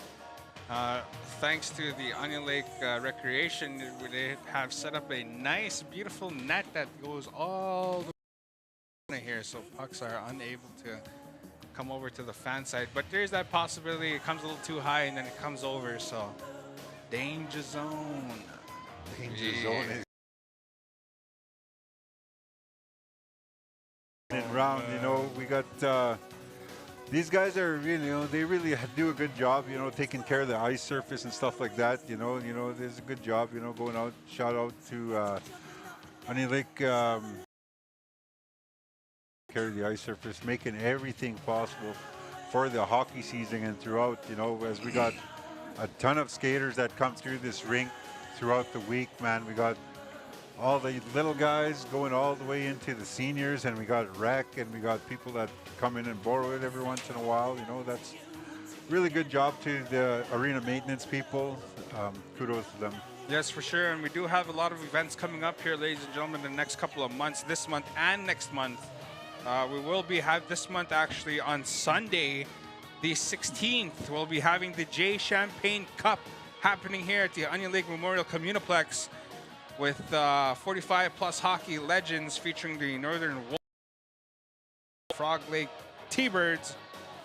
thanks to the Onion Lake Recreation, they have set up a nice, beautiful net that goes all the way here, so pucks are unable to come over to the fan side. But there's that possibility it comes a little too high and then it comes over, so danger zone. danger zone is. In round, you know, we got these guys are really, you know, they really do a good job, you know, taking care of the ice surface and stuff like that. You know, there's a good job, you know, going out. Shout out to Onion Lake, care of the ice surface, making everything possible for the hockey season and throughout. You know, as we got a ton of skaters that come through this rink throughout the week, man. We got all the little guys going all the way into the seniors, and we got rec, and we got people that come in and borrow it every once in a while. You know, that's really good job to the arena maintenance people. Kudos to them. Yes, for sure, and we do have a lot of events coming up here, ladies and gentlemen, in the next couple of months, this month and next month. We will be this month actually on Sunday, the 16th. We'll be having the J Champagne Cup happening here at the Onion Lake Memorial Communiplex with 45 plus hockey legends featuring the Northern Wolves, Frog Lake T-Birds,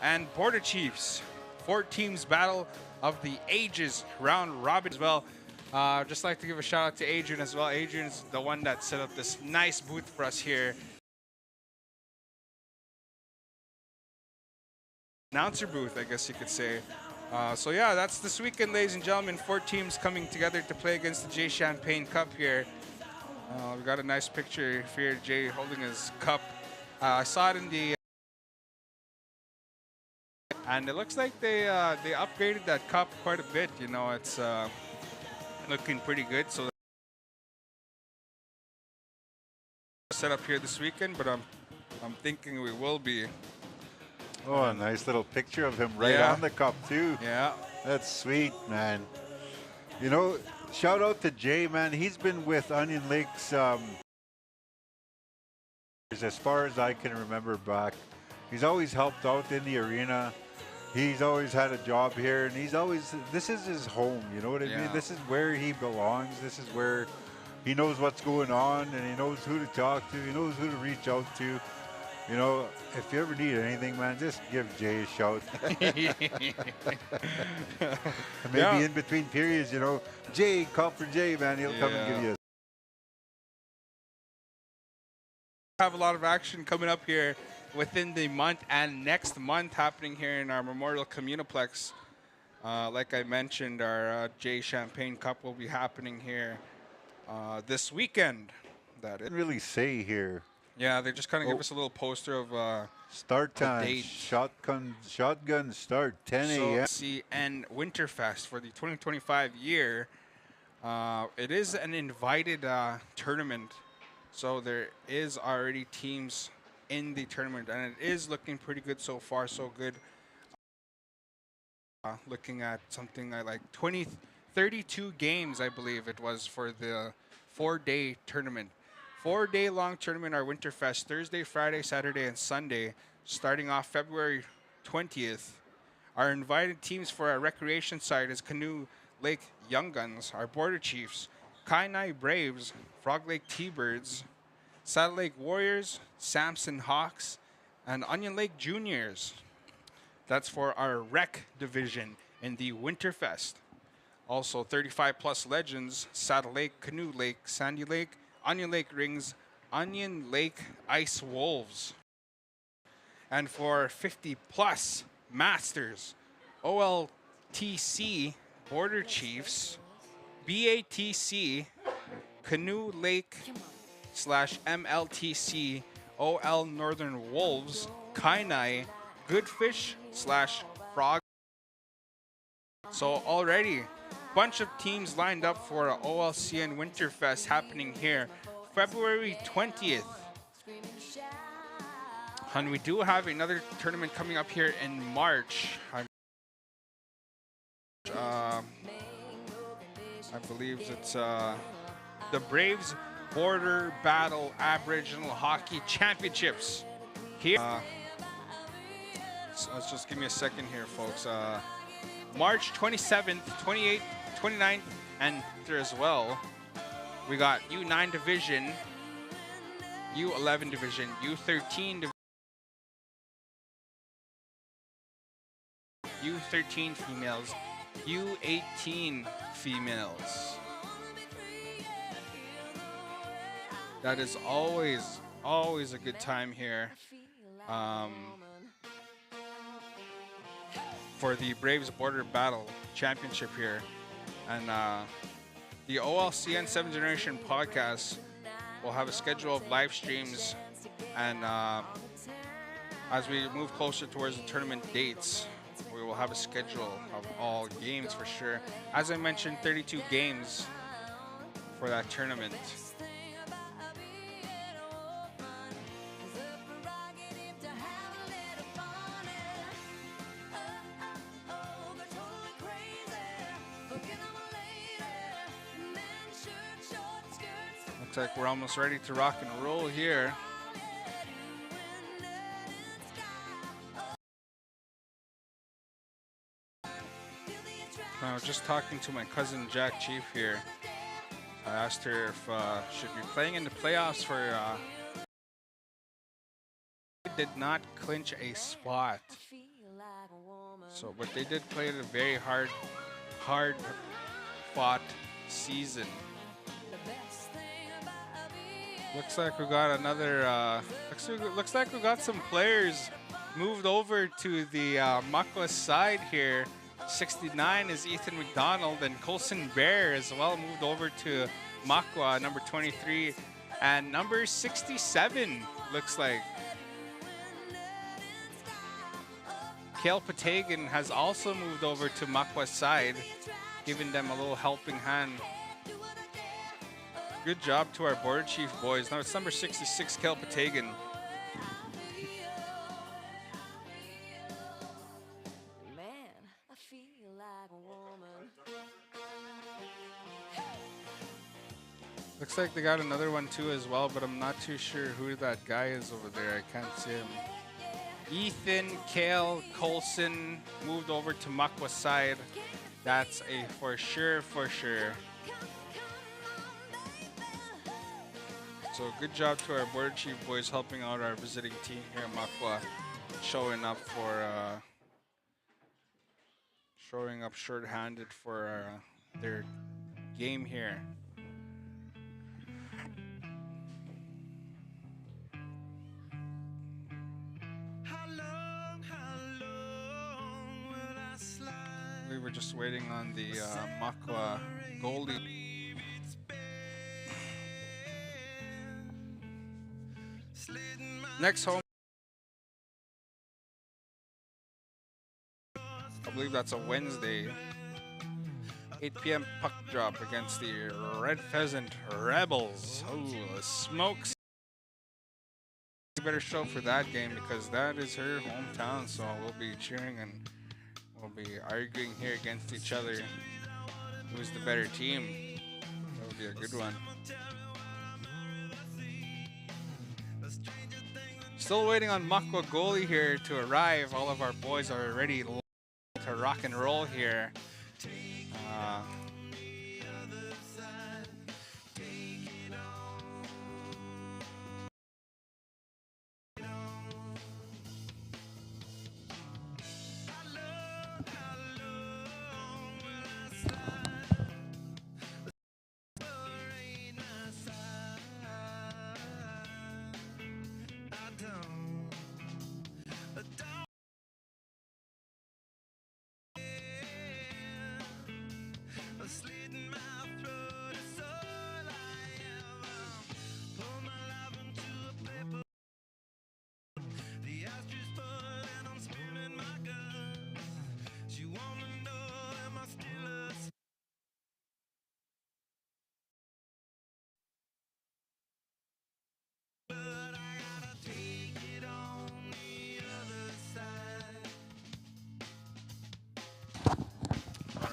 and Border Chiefs. 4 teams battle of the ages round robin as well. Just like to give a shout out to Adrian as well. Adrian's the one that set up this nice booth for us here. Announcer booth, I guess you could say. So yeah, that's this weekend, ladies and gentlemen. 4 teams coming together to play against the J Champagne Cup here. We got a nice picture here, Jay holding his cup. I saw it in the, and it looks like they upgraded that cup quite a bit. You know, it's looking pretty good. So set up here this weekend, but I'm thinking we will be. Oh, a nice little picture of him right on the cup too. Yeah. That's sweet, man. You know, shout out to Jay, man. He's been with Onion Lakes as far as I can remember back. He's always helped out in the arena. He's always had a job here, and he's always, this is his home, you know what I mean? This is where he belongs. This is where he knows what's going on, and he knows who to talk to. He knows who to reach out to. You know, if you ever need anything, man, just give Jay a shout. Maybe in between periods, you know, Jay, call for Jay, man. He'll come and give you have a lot of action coming up here within the month and next month happening here in our Memorial Communiplex. Like I mentioned, our J Champagne Cup will be happening here this weekend. That didn't really say here. Yeah, they just kind of give Oh. us a little poster of Start the time. date. Shotgun start 10 So a.m. see, and Winterfest for the 2025 year. It is an invited tournament, so there is already teams in the tournament, and it is looking pretty good so far. So good. Looking at something like 32 games, I believe it was for the 4-day tournament. 4-day long tournament, our Winterfest, Thursday, Friday, Saturday, and Sunday, starting off February 20th. Our invited teams for our recreation side is Canoe Lake Young Guns, our Border Chiefs, Kainai Braves, Frog Lake T-Birds, Saddle Lake Warriors, Samson Hawks, and Onion Lake Juniors. That's for our rec division in the Winterfest. Also, 35 plus legends, Saddle Lake, Canoe Lake, Sandy Lake, Onion Lake Rings, Onion Lake Ice Wolves. And for 50 plus masters, OLTC, Border Chiefs, BATC, Canoe Lake / MLTC, OL Northern Wolves, Kainai, Goodfish / Frog. So already, bunch of teams lined up for a OLCN Winterfest happening here, February 20th. And we do have another tournament coming up here in March. I believe it's the Braves Border Battle Aboriginal Hockey Championships here. So let's just give me a second here, folks. March 27th, 28th, 29th, and there as well. We got U9 division, U11 division, U13 division, U13 females, U18 females. That is always a good time here for the Braves Border Battle Championship here. And the OLCN 7th Generation podcast will have a schedule of live streams, and as we move closer towards the tournament dates, we will have a schedule of all games for sure. As I mentioned, 32 games for that tournament. Looks like we're almost ready to rock and roll here. I was just talking to my cousin Jack Chief here. I asked her if she'd be playing in the playoffs for. Did not clinch a spot. So, but they did play a very hard fought season. Looks like we got another. Looks like we got some players moved over to the Makwa side here. 69 is Ethan McDonald, and Colson Bear as well moved over to Makwa, number 23, and number 67 looks like. Kale Patagan has also moved over to Makwa's side, giving them a little helping hand. Good job to our Border Chief boys. Now it's number 66, Kale Patagan. Looks like they got another one too as well, but I'm not too sure who that guy is over there. I can't see him. Ethan, Kale, Colson moved over to Makwa's side. That's a for sure. So good job to our Border Chief boys helping out our visiting team here in Makwa, showing up short-handed for their game here. We were just waiting on the Makwa goalie. Next home, I believe that's a Wednesday. 8 p.m. puck drop against the Red Pheasant Rebels. Oh, the Smokes. Better show for that game because that is her hometown, so we'll be cheering and we'll be arguing here against each other. Who's the better team? That would be a good one. Still waiting on Makwa goalie here to arrive. All of our boys are ready to rock and roll here.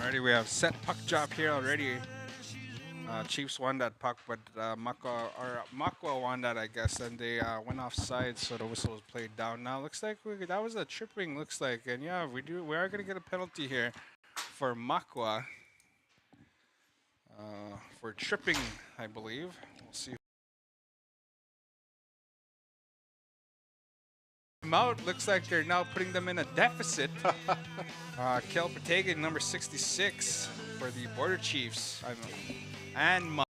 Already we have set puck drop here already. Chiefs won that puck, but Makwa won that, I guess, and they went offside, so the whistle was played down. Now looks like that was a tripping, looks like, and yeah, we are gonna get a penalty here for Makwa for tripping, I believe. We'll see. Out looks like they're now putting them in a deficit. Kel Patagan, number 66 for the Border Chiefs, and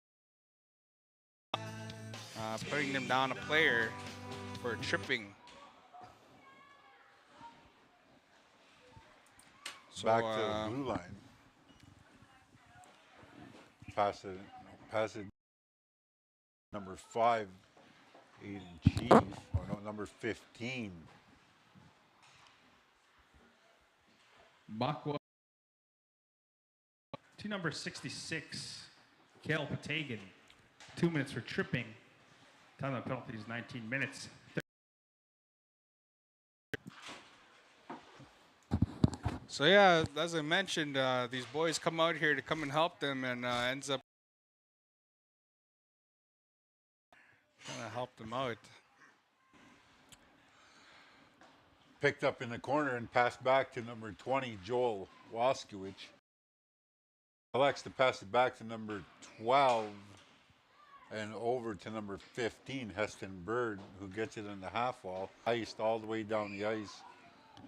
putting them down a player for tripping. So, back to the blue line. Pass it. Number 5, Aiden Chief. Or no, number 15. Makwa to number 66, Kale Patagan. 2 minutes for tripping. Time of penalty is 19 minutes. So yeah, as I mentioned, these boys come out here to come and help them, and ends up trying to help them out. Picked up in the corner and passed back to number 20, Joel Waskiewicz. Elects to pass it back to number 12 and over to number 15, Heston Bird, who gets it in the half wall. Iced all the way down the ice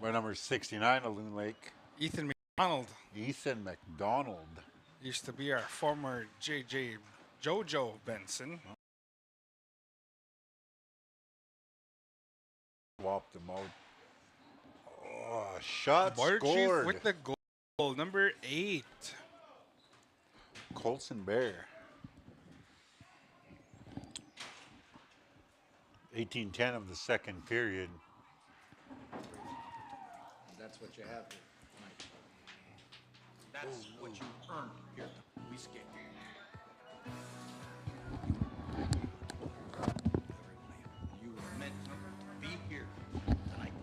by number 69 of Loon Lake. Ethan McDonald. Ethan McDonald. Used to be our former JJ Jojo Benson. Swapped him out. Oh, shot Border Chief scored. with the goal, number 8. Colson Bear. 18:10 of the second period. That's what you have here tonight. That's what you earned here. We skate. You were meant to be here tonight.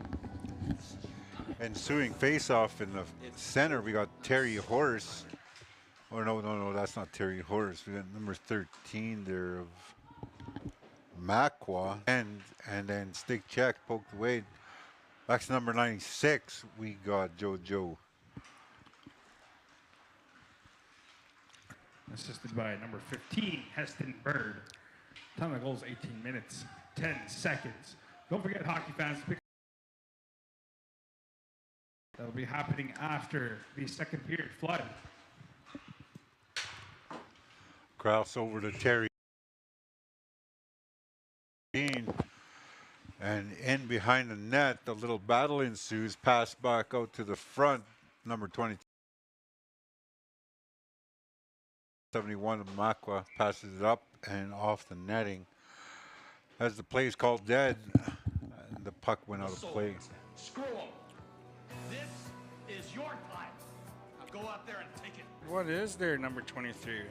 Ensuing face-off in the center, we got Terry Horace. Or no, that's not Terry Horace. We got number 13 there of Makwa, and then stick check, poked away. Back to number 96, we got Jojo. Assisted by number 15, Heston Bird. Time of goal is 18 minutes, 10 seconds. Don't forget, hockey fans, that will be happening after the second period flood. Cross over to Terry. And in behind the net, the little battle ensues. Pass back out to the front. Number 20, 71 of Makwa passes it up and off the netting. As the play is called dead, the puck went out of play. Screw 'em. This is your time. Now go out there and take it. What is their number 23?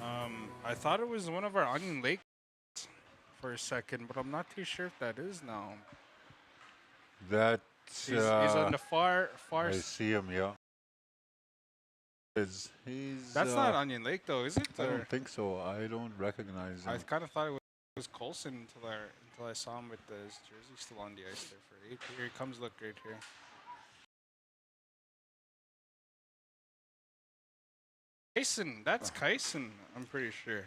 I thought it was one of our Onion Lake for a second, but I'm not too sure if that is now. That's He's on the far I see him, yeah. He's That's not Onion Lake though, is it? I Or- don't think so. I don't recognize I him. kind of thought it was Colson until I saw him with his jersey still on the ice there for 8. Here he comes, look right here. Kyson, that's Kyson, I'm pretty sure.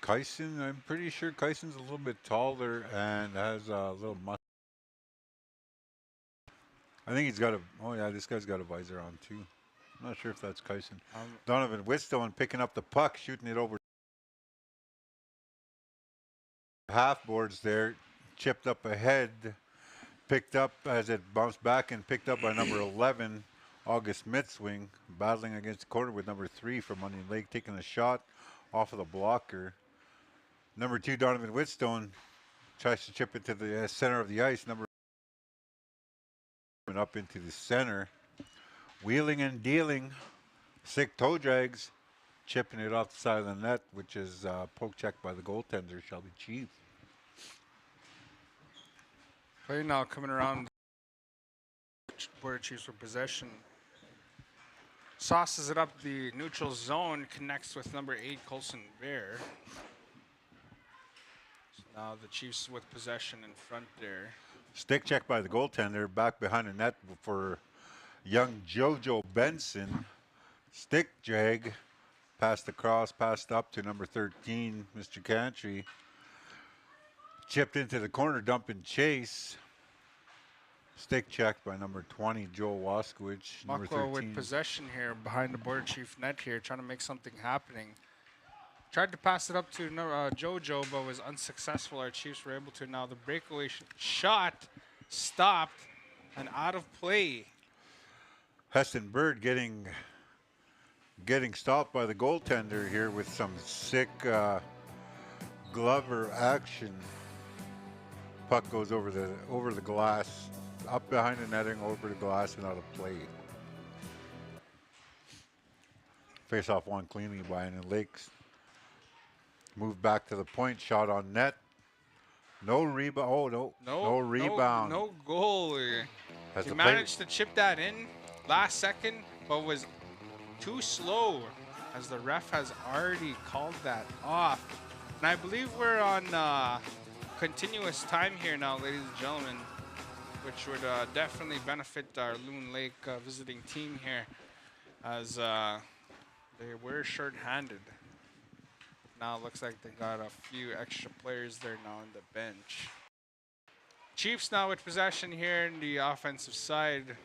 Kyson, I'm pretty sure Kyson's a little bit taller and has a little mustache. I think he's got a, oh yeah, this guy's got a visor on too. I'm not sure if that's Kyson. Donovan Whitstone picking up the puck, shooting it over half boards there, chipped up ahead, picked up as it bounced back and picked up by number 11, August Mitzwing, battling against the corner with number 3 from Onion Lake, taking a shot off of the blocker. Number 2, Donovan Whitstone, tries to chip it to the center of the ice. Number up into the center, wheeling and dealing, sick toe drags, chipping it off the side of the net, which is poke checked by the goaltender, Shelby Chief. Play now coming around Border Chiefs for possession. Sauces it up the neutral zone, connects with number 8, Colson Bear. So now the Chiefs with possession in front there. Stick check by the goaltender, back behind the net for young JoJo Benson. Stick jag, passed across, passed up to number 13, Mr. Cantry. Chipped into the corner, dumping chase. Stick checked by number 20, Joel Waskowicz. Number Makwa 13. with possession here behind the Border Chief net here, trying to make something happening. Tried to pass it up to JoJo, but was unsuccessful. Our Chiefs were able to. Now the breakaway shot stopped and out of play. Heston Bird getting stopped by the goaltender here with some sick Glover action. Puck goes over the glass, up behind the netting, over the glass, and out of play. Face off one cleanly by Onion Lakes. Move back to the point, shot on net. No rebound. Oh, no rebound. No goal. He Has the managed to chip that in last second, but was too slow as the ref has already called that off. And I believe we're on continuous time here now, ladies and gentlemen, which would definitely benefit our Loon Lake visiting team here, as they were short-handed. Now it looks like they got a few extra players there now on the bench. Chiefs now with possession here in the offensive side.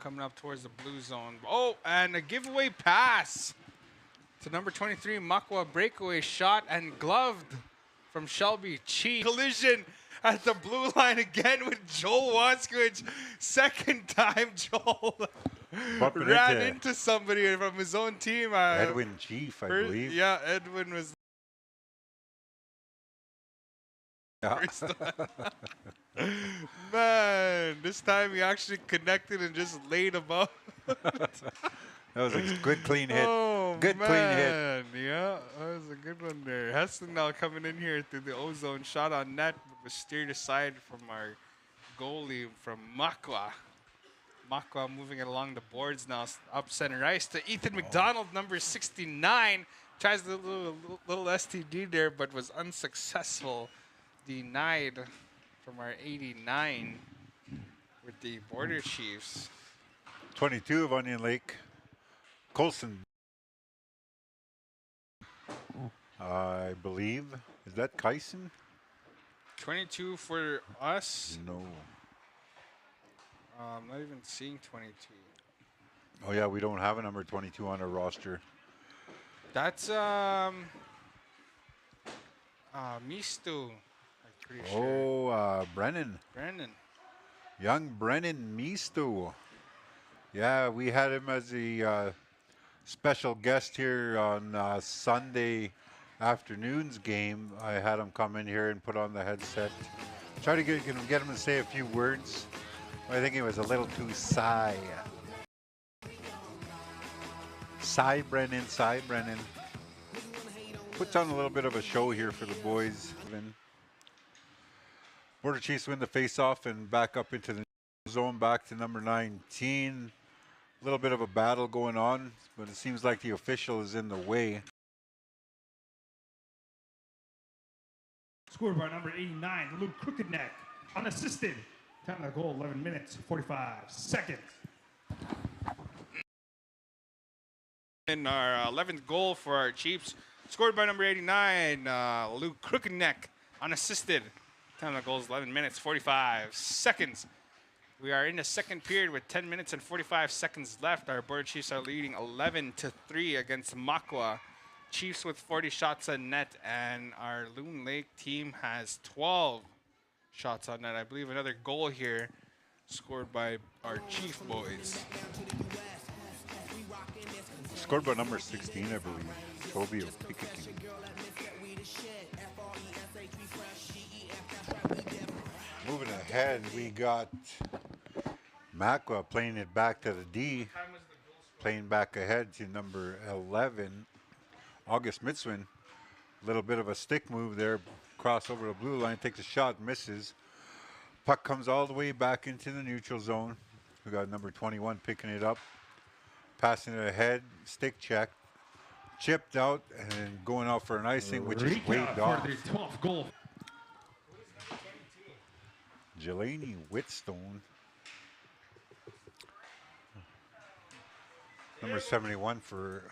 Coming up towards the blue zone. Oh, and a giveaway pass to number 23, Makwa. Breakaway shot and gloved from Shelby Chief. Collision at the blue line again with Joel Waskowicz. Second time Joel ran into somebody from his own team. Edwin Chief, I believe. Yeah, Edwin was first one. Man, this time he actually connected and just laid him up. That was a good clean hit. Oh, good clean hit. Yeah, that was a good one there. Heston now coming in here through the ozone, shot on net, but was steered aside from our goalie from Makwa. Makwa moving it along the boards now, up center ice to Ethan McDonald, number 69. Tries the little STD there, but was unsuccessful. Denied from our 89 with the Border Chiefs. 22 of Onion Lake. Colson, I believe. Is that Kyson? 22 for us. No. I'm not even seeing 22. Oh yeah, we don't have a number 22 on our roster. That's Misto. I'm pretty sure. Oh, Brennan. Brandon. Young Brennan Misto. Yeah, we had him as a special guest here on Sunday afternoon's game, I had him come in here and put on the headset. Try to get him to say a few words. I think he was a little too sigh. Cy Brennan. Puts on a little bit of a show here for the boys. Border Chiefs win the face-off and back up into the zone, back to number 19. A little bit of a battle going on, but it seems like the official is in the way. Scored by number 89, Luke Crooked-Neck, unassisted. Time of goal, 11 minutes, 45 seconds. In our 11th goal for our Chiefs, scored by number 89, Luke Crooked-Neck, unassisted. Time of goal is 11 minutes, 45 seconds. We are in the second period with 10 minutes and 45 seconds left. Our Border Chiefs are leading 11-3 against Makwa. Chiefs with 40 shots on net, and our Loon Lake team has 12 shots on net. I believe another goal here scored by our Chief boys. Scored by number 16, I believe. Toby Pikaki. Moving ahead, we got Makwa playing it back to the D. Playing back ahead to number 11, August Mitzwin. A little bit of a stick move there. Cross over the blue line, takes a shot, misses. Puck comes all the way back into the neutral zone. We got number 21 picking it up. Passing it ahead, stick check. Chipped out and going out for an icing, which is waved off. For the 12th goal. Jelani Whitstone. Number 71 for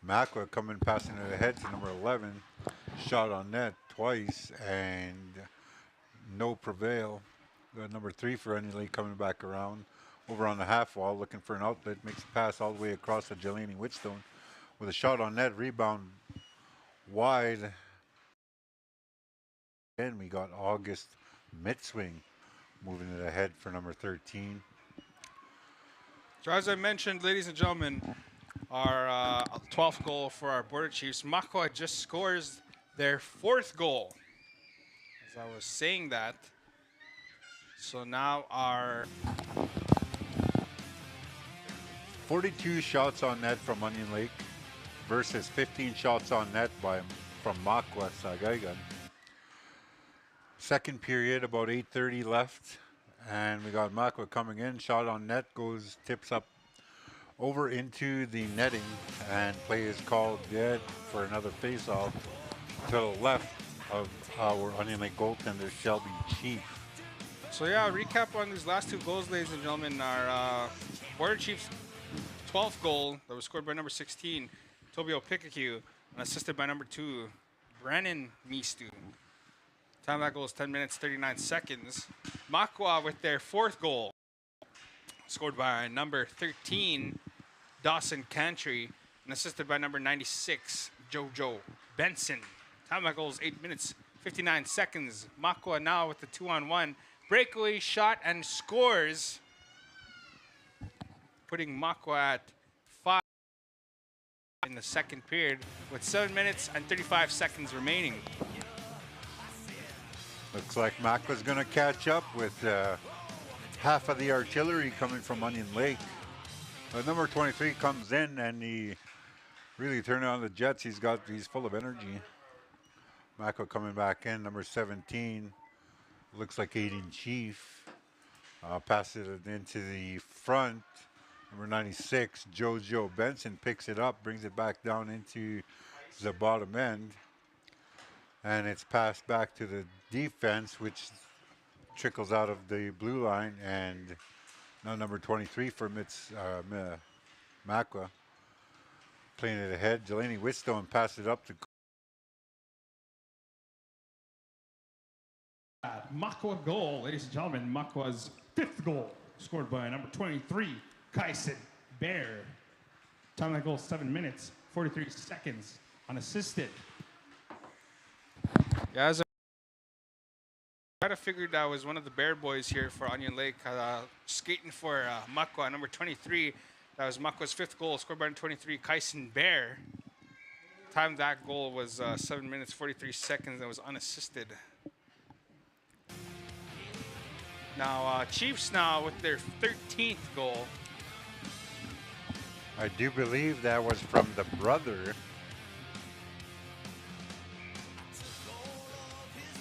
Makwa coming, passing it ahead to number 11. Shot on net twice and no prevail. Got number 3 for Onion Lake coming back around. Over on the half wall, looking for an outlet. Makes a pass all the way across to Jelani Whitstone with a shot on net, rebound wide. And we got August Mitzwing moving it ahead for number 13. So as I mentioned, ladies and gentlemen, our 12th goal for our Border Chiefs, Makwa just scores their 4th goal. As I was saying that, so now our 42 shots on net from Onion Lake versus 15 shots on net from Makwa Sagaigan. Second period, about 8:30 left, and we got Makwa coming in. Shot on net tips up over into the netting, and play is called dead for another face-off to the left of our Onion Lake goaltender, Shelby Chief. So yeah, recap on these last 2 goals, ladies and gentlemen. Our Border Chiefs 12th goal that was scored by number 16, Tobio Pikachu, and assisted by number 2, Brennan Mistu. Time of that goal is 10 minutes, 39 seconds. Makwa with their 4th goal, scored by number 13, Dawson Cantry, and assisted by number 96, Jojo Benson. Time of that goal is 8 minutes, 59 seconds. Makwa now with the 2-on-1 breakaway shot and scores, putting Makwa at 5 in the second period with 7 minutes and 35 seconds remaining. Looks like Makwa's going to catch up with half of the artillery coming from Onion Lake. Number 23 comes in and he really turned on the Jets. He's full of energy. Makwa coming back in. Number 17 looks like Aiden Chief. Passes it into the front. Number 96, Jojo Benson picks it up, brings it back down into the bottom end. And it's passed back to the defense, which trickles out of the blue line. And now number 23 for Makwa. Playing it ahead. Jelani Whitstone passes it up to Makwa goal, ladies and gentlemen. Makwa's 5th goal, scored by number 23, Kyson Bear. Time of that goal, 7 minutes, 43 seconds, unassisted. Yeah, as I kind of figured that was one of the Bear boys here for Onion Lake, skating for Makwa, number 23. That was Makwa's 5th goal, scored by 23, Kyson Bear. time of that goal was 7 minutes 43 seconds. That was unassisted. Now Chiefs now with their 13th goal. I do believe that was from the brother.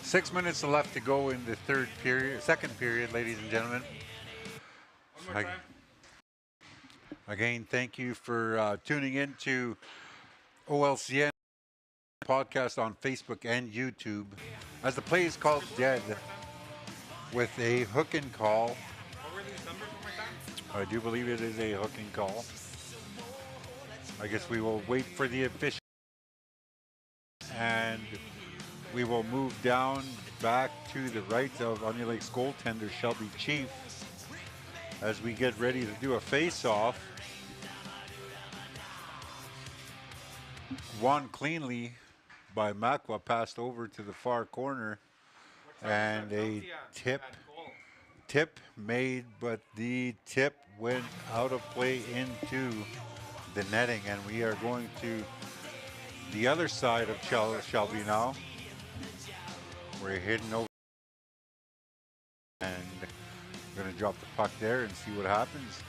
6 minutes left to go in the second period, ladies and gentlemen. One more time. Again, thank you for tuning in to OLCN podcast on Facebook and YouTube. As the play is called dead with a hook and call. What were these numbers one more time? I do believe it is a hook and call. I guess we will wait for the official and we will move down back to the right of Onion Lake's goaltender Shelby Chief as we get ready to do a face-off. Won cleanly by Makwa, passed over to the far corner, and a tip made, but the tip went out of play into the netting, and we are going to the other side of Shelby now. We're heading over and we're going to drop the puck there and see what happens.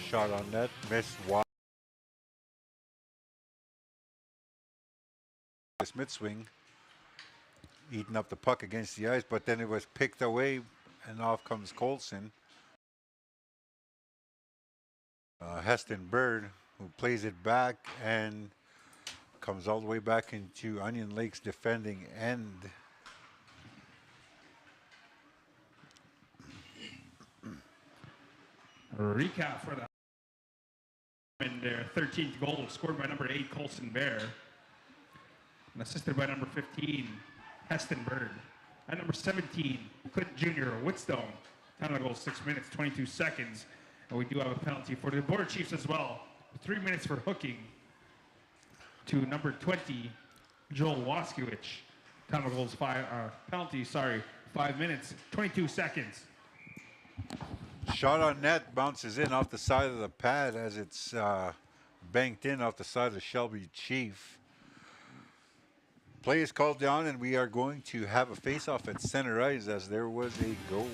Shot on net, missed wide. Mid swing, eating up the puck against the ice, but then it was picked away and off comes Colson. Heston Bird, who plays it back and comes all the way back into Onion Lake's defending end. Recap for the and their 13th goal scored by number 8 Colson Bear and assisted by number 15 Heston Bird. At number 17 Clint Jr. Whitstone. Time of the goal 6 minutes 22 seconds, and we do have a penalty for the Border Chiefs as well. 3 minutes for hooking to number 20 Joel Waskiewicz. Time of the goal is penalty. 5 minutes 22 seconds. Shot on net, bounces in off the side of the pad as it's banked in off the side of Shelby Chief. Play is called down, and we are going to have a face-off at center ice as there was a goal.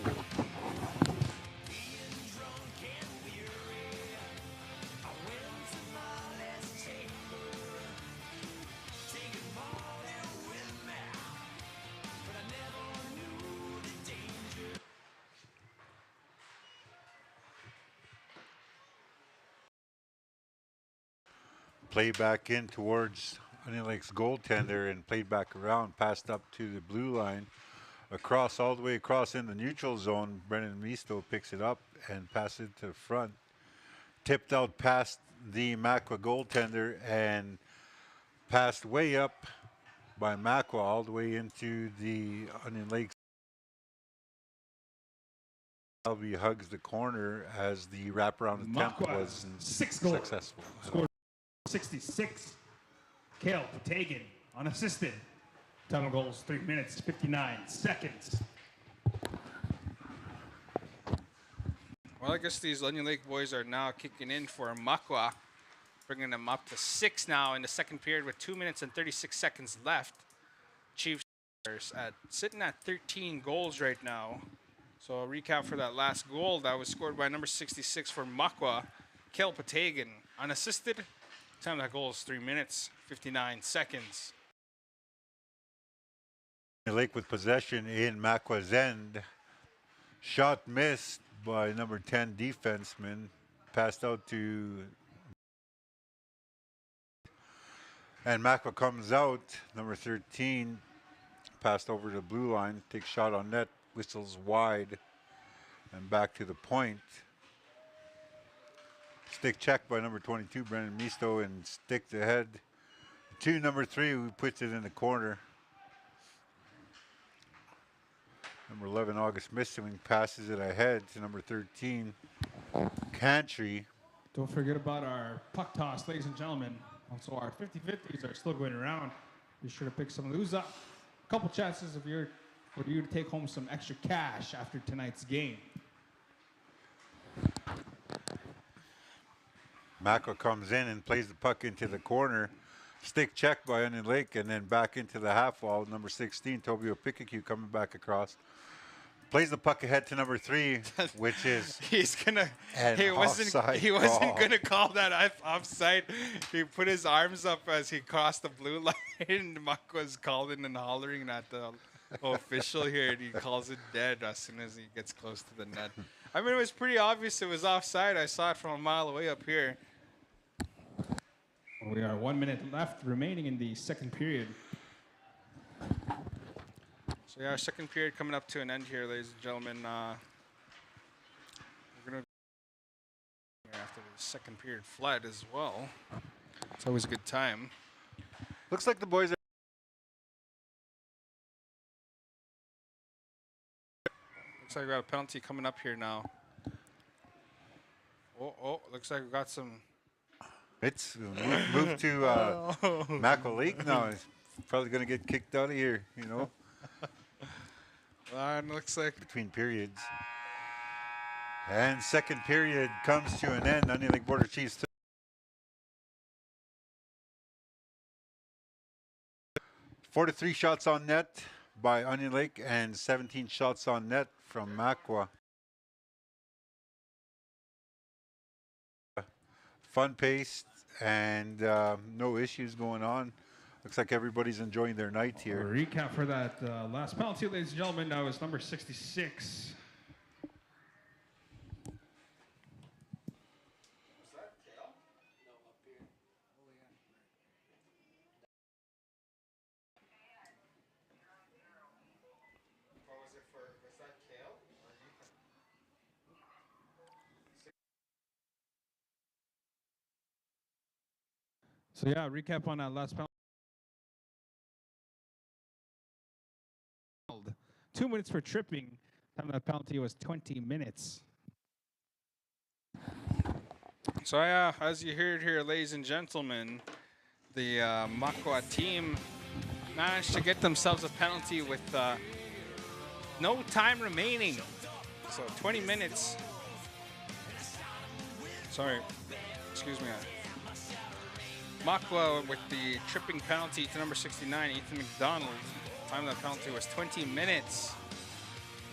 Play back in towards Onion Lake's goaltender and played back around, passed up to the blue line, across, all the way across in the neutral zone. Brennan Misto picks it up and passes it to the front. Tipped out past the Makwa goaltender and passed way up by Makwa all the way into the Onion Lake. Shelby hugs the corner as the wraparound attempt was successful. Scored 66. Kale Patagan unassisted. Time of goals 3 minutes 59 seconds. Well, I guess these Onion Lake boys are now kicking in for Makwa, bringing them up to 6 now in the second period with 2 minutes and 36 seconds left. Chiefs sitting at 13 goals right now. So a recap for that last goal that was scored by number 66 for Makwa, Kale Patagan, unassisted. Time of that goal is 3 minutes, 59 seconds. Lake with possession in Makwa's end. Shot missed by number 10 defenseman. Passed out to... And Makwa comes out. Number 13 passed over to the blue line. Takes shot on net. Whistles wide. And back to the point. Stick check by number 22, Brennan Misto, and stick ahead to number 3, who puts it in the corner. Number 11, August Missing, passes it ahead to number 13, Cantry. Don't forget about our puck toss, ladies and gentlemen. Also, our 50-50s are still going around. Be sure to pick some of those up. A couple chances for you to take home some extra cash after tonight's game. Makwa comes in and plays the puck into the corner. Stick check by Onion Lake, and then back into the half wall. Number 16, Tobio Pikachu coming back across. Plays the puck ahead to number 3, which is He's gonna. an He offside wasn't call. gonna call that offside. He put his arms up as he crossed the blue line, and Muck was calling and hollering at the official here, and he calls it dead as soon as he gets close to the net. I mean, it was pretty obvious it was offside. I saw it from a mile away up here. We are 1 minute left remaining in the second period. So yeah, our second period coming up to an end here, ladies and gentlemen. We're gonna after the second period flood as well. It's always a good time. Looks like the boys are. Looks like we got a penalty coming up here now. Oh, looks like we got some. It's moved to Mackel Lake now. He's probably going to get kicked out of here, you know, And looks like between periods. And second period comes to an end. Onion Lake Border Chiefs. 4-3 shots on net by Onion Lake and 17 shots on net from Makwa. Fun paced and no issues going on. Looks like everybody's enjoying their night A here. recap for that last penalty, ladies and gentlemen. That was number 66. So yeah, recap on that last penalty. 2 minutes for tripping. Time that penalty was 20 minutes. so. Yeah, as you heard here, ladies and gentlemen, the Makwa team managed to get themselves a penalty with no time remaining. So 20 minutes. Sorry, excuse me. Makwa with the tripping penalty to number 69, Ethan McDonald. Time of the penalty was 20 minutes.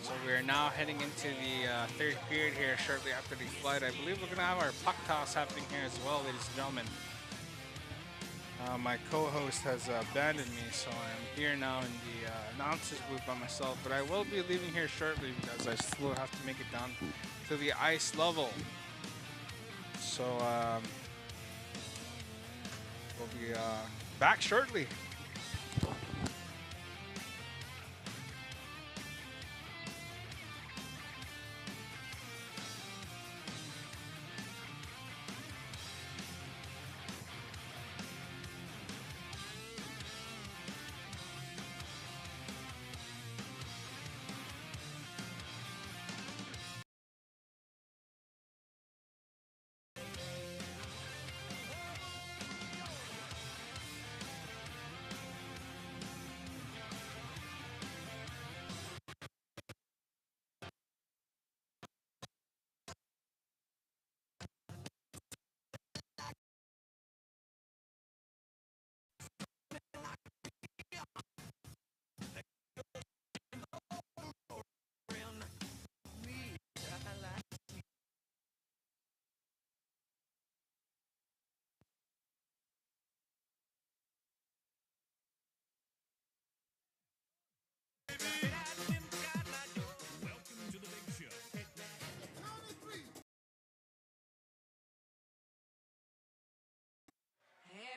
So we are now heading into the third period here shortly after the flood. I believe we're going to have our puck toss happening here as well, ladies and gentlemen. My co-host has abandoned me, so I'm here now in the announcer's booth by myself. But I will be leaving here shortly because I still have to make it down to the ice level. So we'll be back shortly.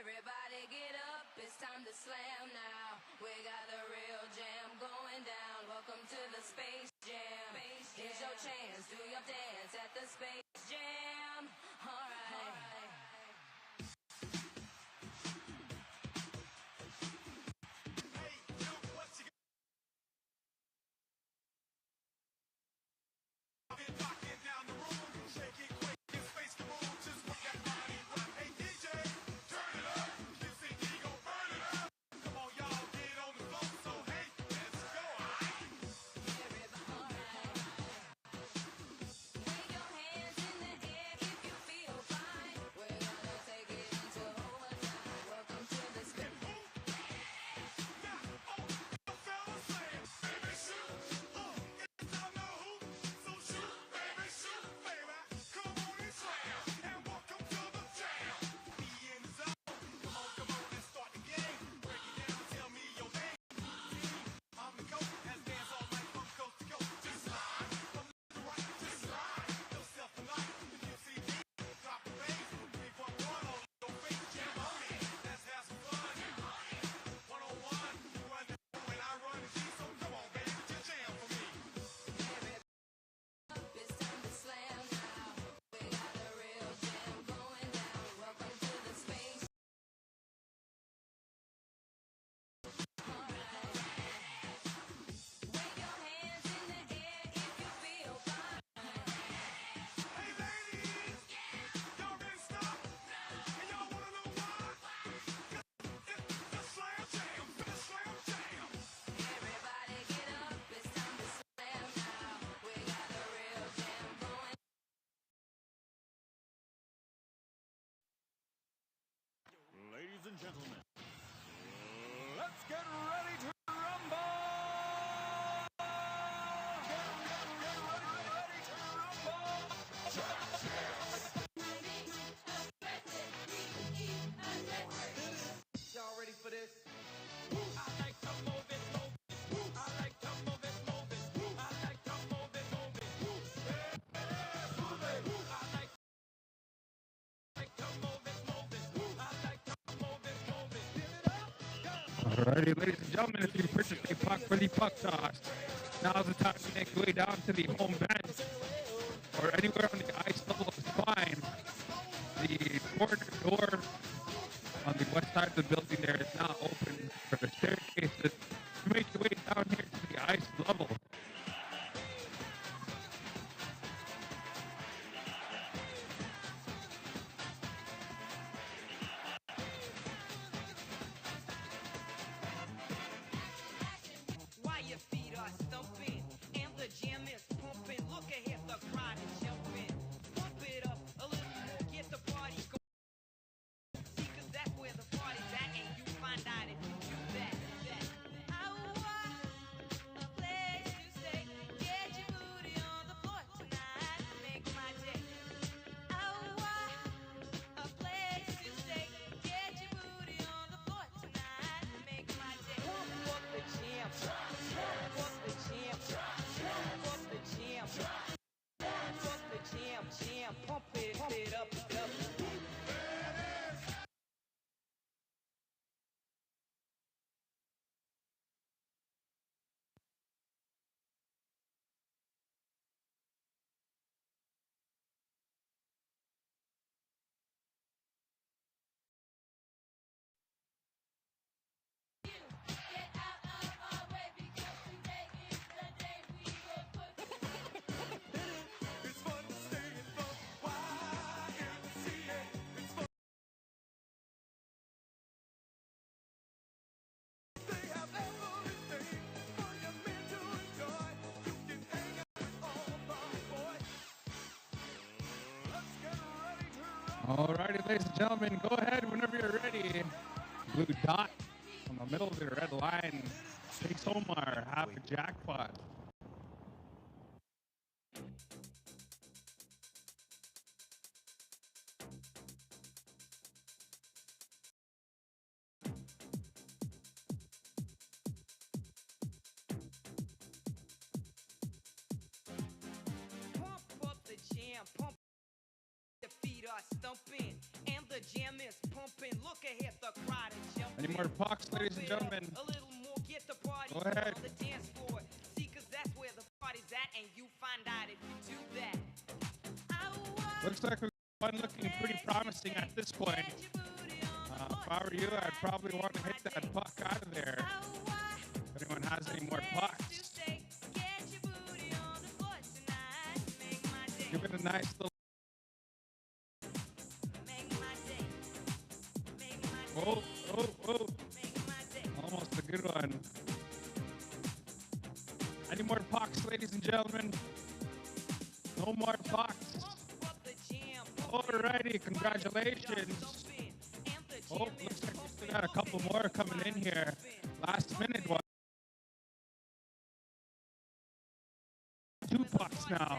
Everybody get up, it's time to slam now. We got the real jam going down. Welcome to the Space Jam. Here's your chance, do your dance at the Space Jam. Alright. Wave your hands Alrighty, ladies and gentlemen, if you purchased a puck for the puck toss, now's the time to make your way down to the home bench or anywhere on the ice level is fine. The border door on the west side of the building there is now open for the staircases to make your way down here to the ice level. While your feet are stumping and the jam is pumping, look ahead, the crowd is jumping. Pump it up a little more, get the party going. See, 'cause that's where the party's at, and you find out if you do that. I want a place to stay. Get your booty on the floor tonight, make my day. I want a place to stay. Get your booty on the floor tonight, make my day. Pump up the jam. Pump up the jam. Pump up the jam. Pump up the jam. Pump it up, up. Get out of our way because today is the day we will put It's fun to stay in the YMCA. It's fun. They have everything for your men to enjoy. You can hang out with all the boys. Let's get ready to roll. Alrighty, ladies and gentlemen, go ahead whenever you're ready. Blue dot on the middle of the red line takes home our half a jackpot. Pump up the jam, pump. Your feet are stumping, and the jam is pumping. Look ahead, the crowd is jumping. Any more pucks, ladies and Pump it up gentlemen? a little more, get the party Go going ahead. on the dance floor. See, 'cause that's where the party's at, and you find out if you do that. I want Looks like we've got one looking pretty promising at this point. get your booty on the If floor I were you, I'd tonight, probably want to make hit my that day. puck out of there. I want If anyone has any more place to pucks, stay. Get your booty on the floor tonight, make my day. give it a nice little. Make my day. Make my day. Oh, oh, oh. Make my day. Almost a good one. Any more pucks, ladies and gentlemen? No more pucks. Pump up the jam. Alrighty, congratulations. Oh, looks like we still got a couple more coming in here. Last minute one. 2 pucks now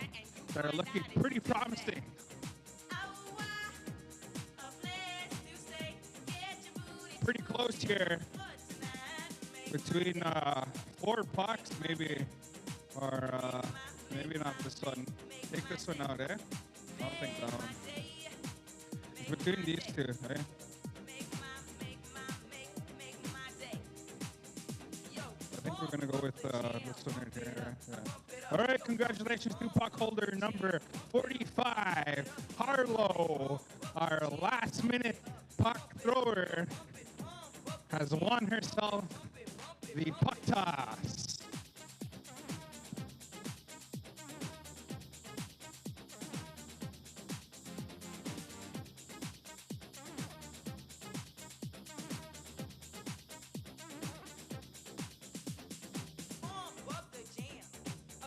that are looking pretty promising. Pretty close here. Between 4 pucks, maybe. Or maybe not this one. Take this one out, eh? I'll take that one. It's between these two, eh? I think we're gonna go with this one right here. Yeah. All right, congratulations to puck holder number 45, Harlow. Our last-minute puck thrower has won herself the puck toss. Pump up the jam.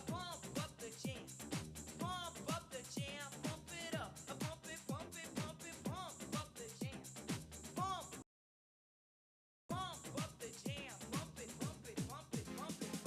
Pump up the jam. Pump up the jam. Pump it up. Pump it, pump it, pump it, pump up the jam. Pump up the jam. Pump it, pump it, pump it, pump it.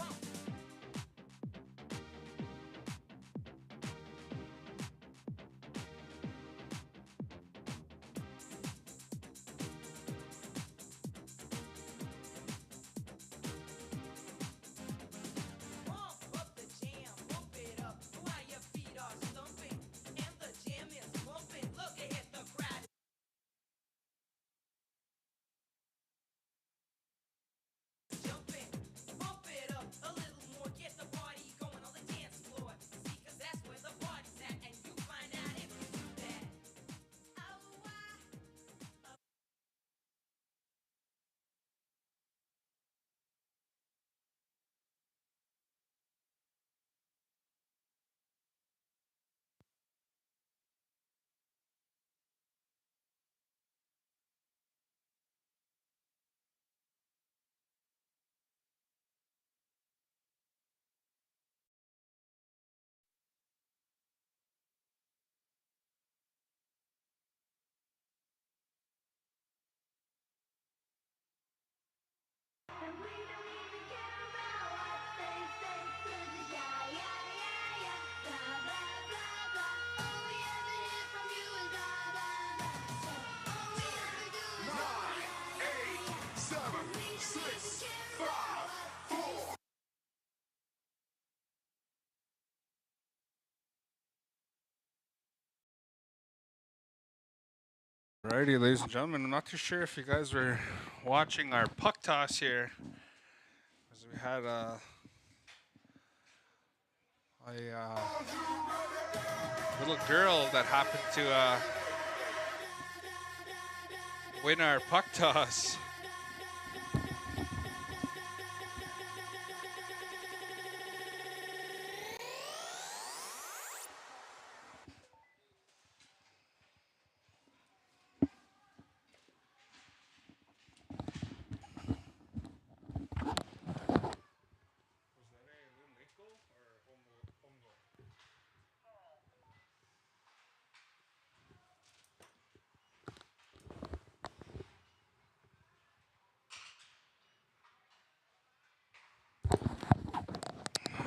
Alrighty, ladies and gentlemen, I'm not too sure if you guys were watching our puck toss here, as we had a little girl that happened to win our puck toss.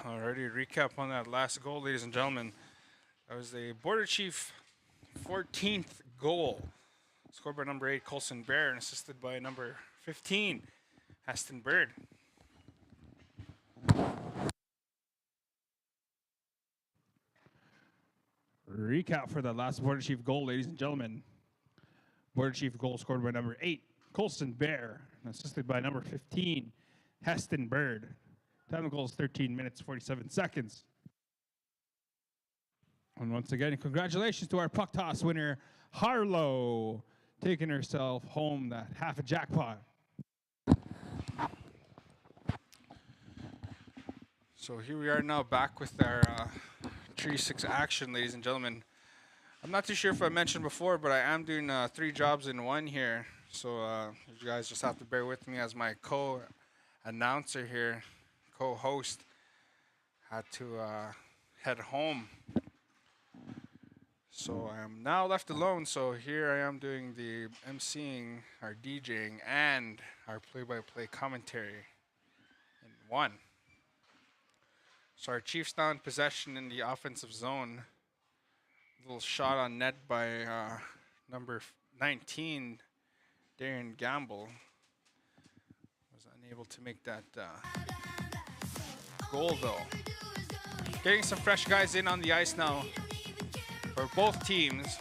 Alrighty, recap on that last goal, ladies and gentlemen. That was the Border Chief 14th goal, scored by number 8 Colson Bear and assisted by number 15 Aston Bird. Recap for the last Border Chief goal, ladies and gentlemen. Border Chief goal scored by number 8, Colson Bear, and assisted by number 15, Heston Bird. Time of goal is 13 minutes, 47 seconds. And once again, congratulations to our puck toss winner, Harlow, taking herself home that half a jackpot. So here we are now back with our 3-6 action, ladies and gentlemen. I'm not too sure if I mentioned before, but I am doing 3 jobs in one here. So you guys just have to bear with me as my co-announcer here, co-host, had to head home. So I am now left alone. So here I am doing the emceeing, our DJing, and our play-by-play commentary in one. So our Chiefs now in possession in the offensive zone. Little shot on net by number 19, Darren Gamble. Was unable to make that goal though. Getting some fresh guys in on the ice now for both teams.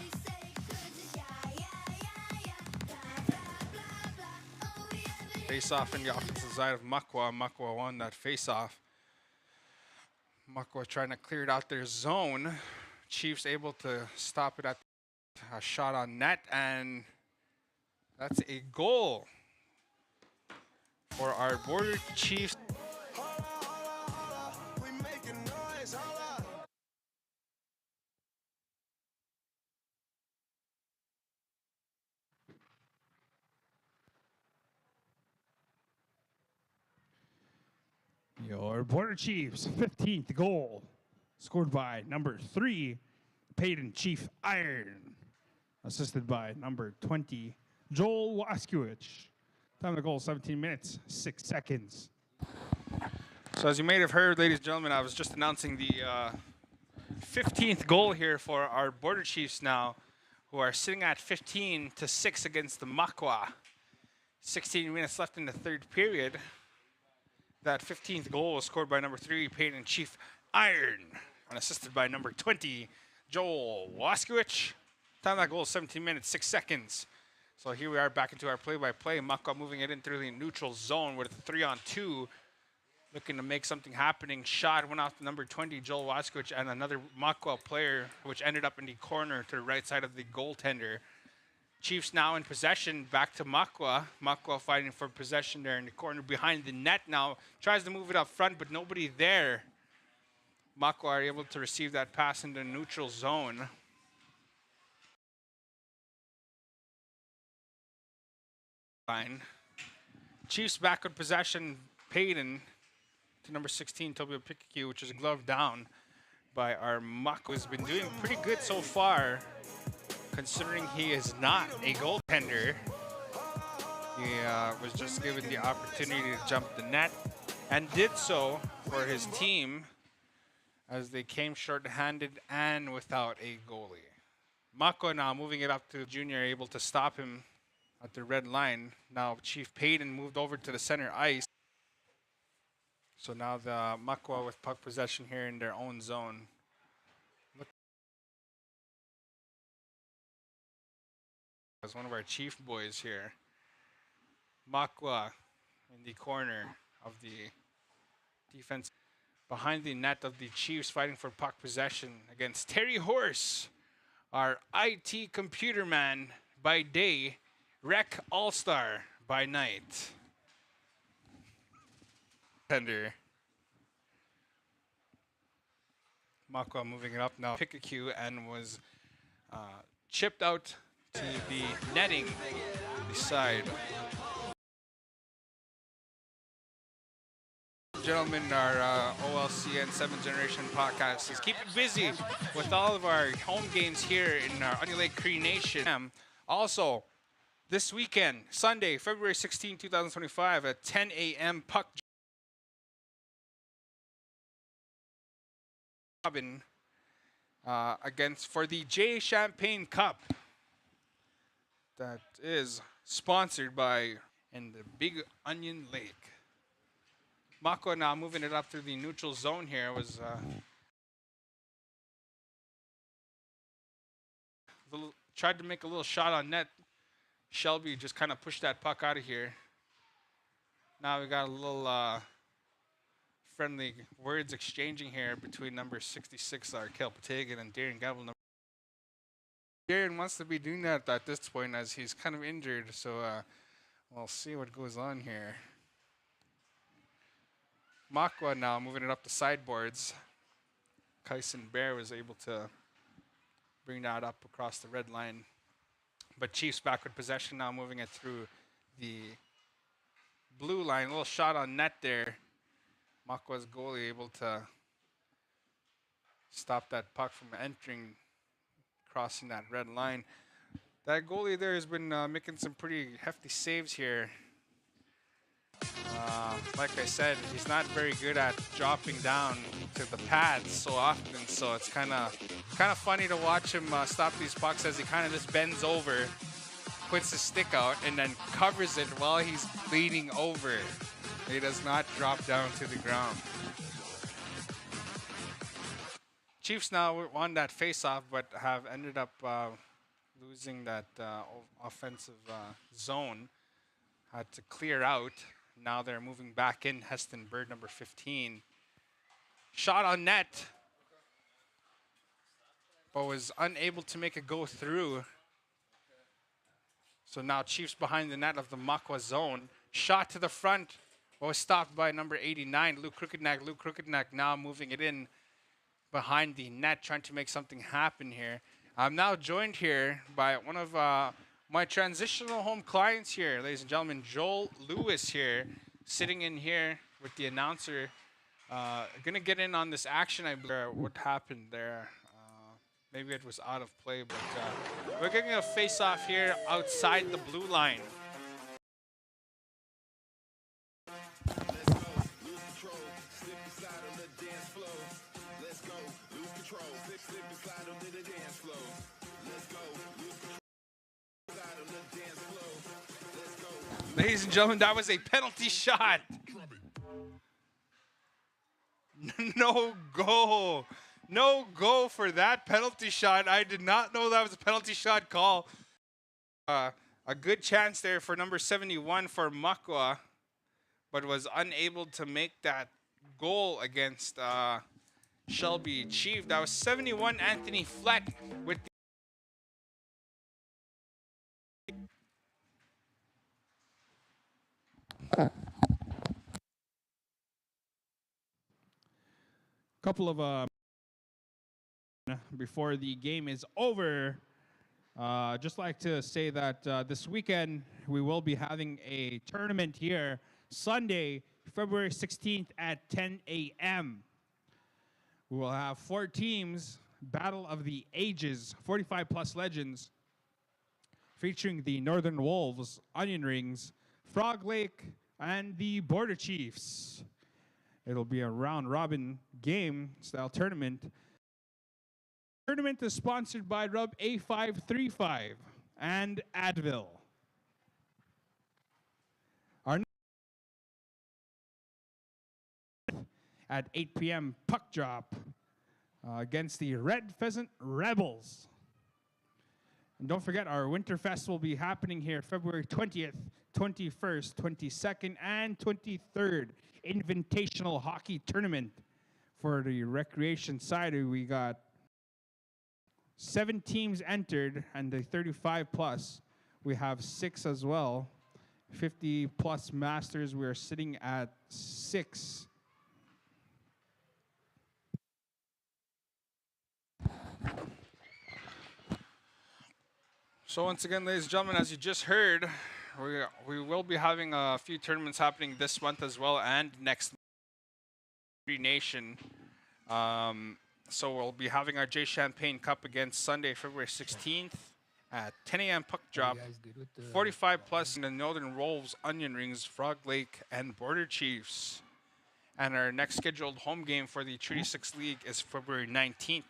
Face off in the offensive side of Makwa. Makwa won that face off. Makwa trying to clear it out their zone. Chiefs able to stop it at a shot on net, and that's a goal for our Border Chiefs. Your Border Chiefs' 15th goal, scored by number 3, Peyton Chief Iron, assisted by number 20, Joel Waskiewicz. Time of the goal, 17 minutes, 6 seconds. So as you may have heard, ladies and gentlemen, I was just announcing the 15th goal here for our Border Chiefs now, who are sitting at 15-6 against the Makwa. 16 minutes left in the third period. That 15th goal was scored by number 3, Peyton Chief Iron, and assisted by number 20, Joel Waskiewicz. Time of that goal is 17 minutes, 6 seconds. So here we are back into our play-by-play. Makwa moving it in through the neutral zone with a 3-on-2. Looking to make something happening. Shot went off to number 20, Joel Waskiewicz, and another Makwa player, which ended up in the corner to the right side of the goaltender. Chiefs now in possession, back to Makwa. Makwa fighting for possession there in the corner behind the net now. Tries to move it up front, but nobody there. Makwa are able to receive that pass in the neutral zone. Fine. Chiefs back with possession. Payton to number 16, Toby Pikiku, which is gloved down by our Makwa, who's been doing pretty good so far, considering he is not a goaltender. He was just given the opportunity to jump the net and did so for his team as they came short-handed and without a goalie. Makwa now moving it up to Junior, able to stop him at the red line. Now Chief Payton moved over to the center ice. So now the Makwa with puck possession here in their own zone. As one of our chief boys here. Makwa in the corner of the defense. Behind the net of the Chiefs fighting for puck possession against Terry Horse, our IT computer man by day, Rec All-Star by night. Tender. Makwa moving it up now. Pick a cue and was chipped out to the netting beside. Gentlemen, our OLCN 7th Generation podcast is keeping busy with all of our home games here in our Onion Lake Cree Nation. Also, this weekend, Sunday, February 16, 2025 at 10 a.m. puck Robin against for the J Champagne Cup that is sponsored by in the Big Onion Lake. Mako now moving it up through the neutral zone here was tried to make a little shot on net. Shelby just kind of pushed that puck out of here. Now we got a little friendly words exchanging here between number 66, Kale Patagan, and Darren Gamble. Darren wants to be doing that at this point as he's kind of injured, so we'll see what goes on here. Makwa now moving it up the sideboards. Kyson Bear was able to bring that up across the red line. But Chiefs back with possession now, moving it through the blue line. A little shot on net there. Makwa's goalie able to stop that puck from entering, crossing that red line. That goalie there has been making some pretty hefty saves here. Like I said, he's not very good at dropping down to the pads so often, so it's kind of funny to watch him stop these pucks as he kind of just bends over, puts his stick out, and then covers it while he's leaning over. He does not drop down to the ground. Chiefs now won that face-off, but have ended up losing that offensive zone. Had to clear out. Now they're moving back in. Heston Bird, number 15. Shot on net, but was unable to make it go through. So now Chiefs behind the net of the Makwa zone. Shot to the front, but was stopped by number 89, Luke Crookedneck. Luke Crookedneck now moving it in behind the net, trying to make something happen here. I'm now joined here by one of my transitional home clients here, ladies and gentlemen, Joel Lewis here, sitting in here with the announcer. Gonna get in on this action, I believe. What happened there? Maybe it was out of play, but we're getting a face-off here outside the blue line. Ladies and gentlemen, that was a penalty shot. No goal. No goal for that penalty shot. I did not know that was a penalty shot call. A good chance there for number 71 for Makwa, but was unable to make that goal against Shelby Chief. That was 71 Anthony Flett with the couple of before the game is over. Just like to say that this weekend we will be having a tournament here Sunday, February 16th at 10 a.m. We will have 4 teams, Battle of the Ages, 45 plus legends, featuring the Northern Wolves, Onion Rings, Frog Lake, and the Border Chiefs. It'll be a round-robin game style tournament. The tournament is sponsored by Rub A535 and Advil. Our at 8 p.m. puck drop against the Red Pheasant Rebels. And don't forget, our Winterfest will be happening here February 20th, 21st, 22nd, and 23rd. Invitational hockey tournament. For the recreation side, we got 7 teams entered, and the 35 plus, we have 6 as well. 50 plus masters, we are sitting at 6. So once again, ladies and gentlemen, as you just heard, we will be having a few tournaments happening this month as well, and next Nation. So we'll be having our J Champagne Cup again Sunday, February 16th at 10 a.m. puck drop. 45 plus in the Northern Wolves, Onion Rings, Frog Lake, and Border Chiefs. And our next scheduled home game for the Treaty 6 League is February 19th.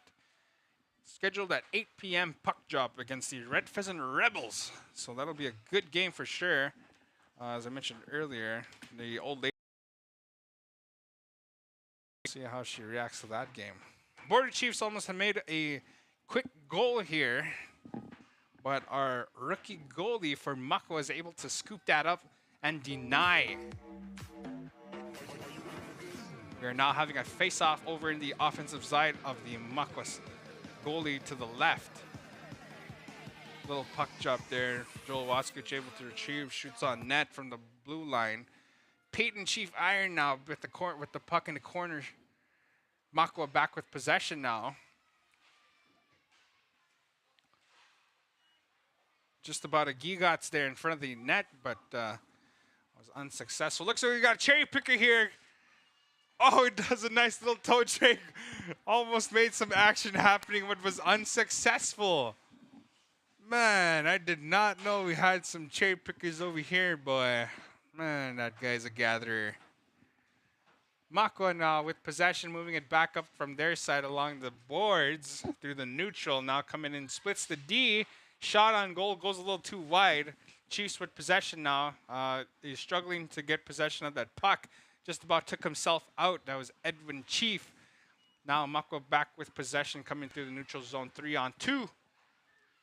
Scheduled at 8 p.m. puck drop against the Red Pheasant Rebels. So that'll be a good game for sure. As I mentioned earlier, the old lady. See how she reacts to that game. Border Chiefs almost have made a quick goal here, but our rookie goalie for Mako is able to scoop that up and deny. We are now having a face-off over in the offensive side of the Makwas goalie to the left. Little puck drop there. Joel Watskuch able to retrieve, shoots on net from the blue line. Peyton Chief Iron now with the puck in the corner. Makwa back with possession now. Just about a Gigots there in front of the net, but was unsuccessful. Looks like we got a cherry picker here. Oh, it does a nice little toe drag. Almost made some action happening, but was unsuccessful. Man, I did not know we had some cherry pickers over here, boy. Man, that guy's a gatherer. Makwa now with possession, moving it back up from their side along the boards through the neutral. Now coming in, splits the D. Shot on goal, goes a little too wide. Chiefs with possession now. He's struggling to get possession of that puck. Just about took himself out. That was Edwin Chief. Now Makwa back with possession, coming through the neutral zone, 3-on-2.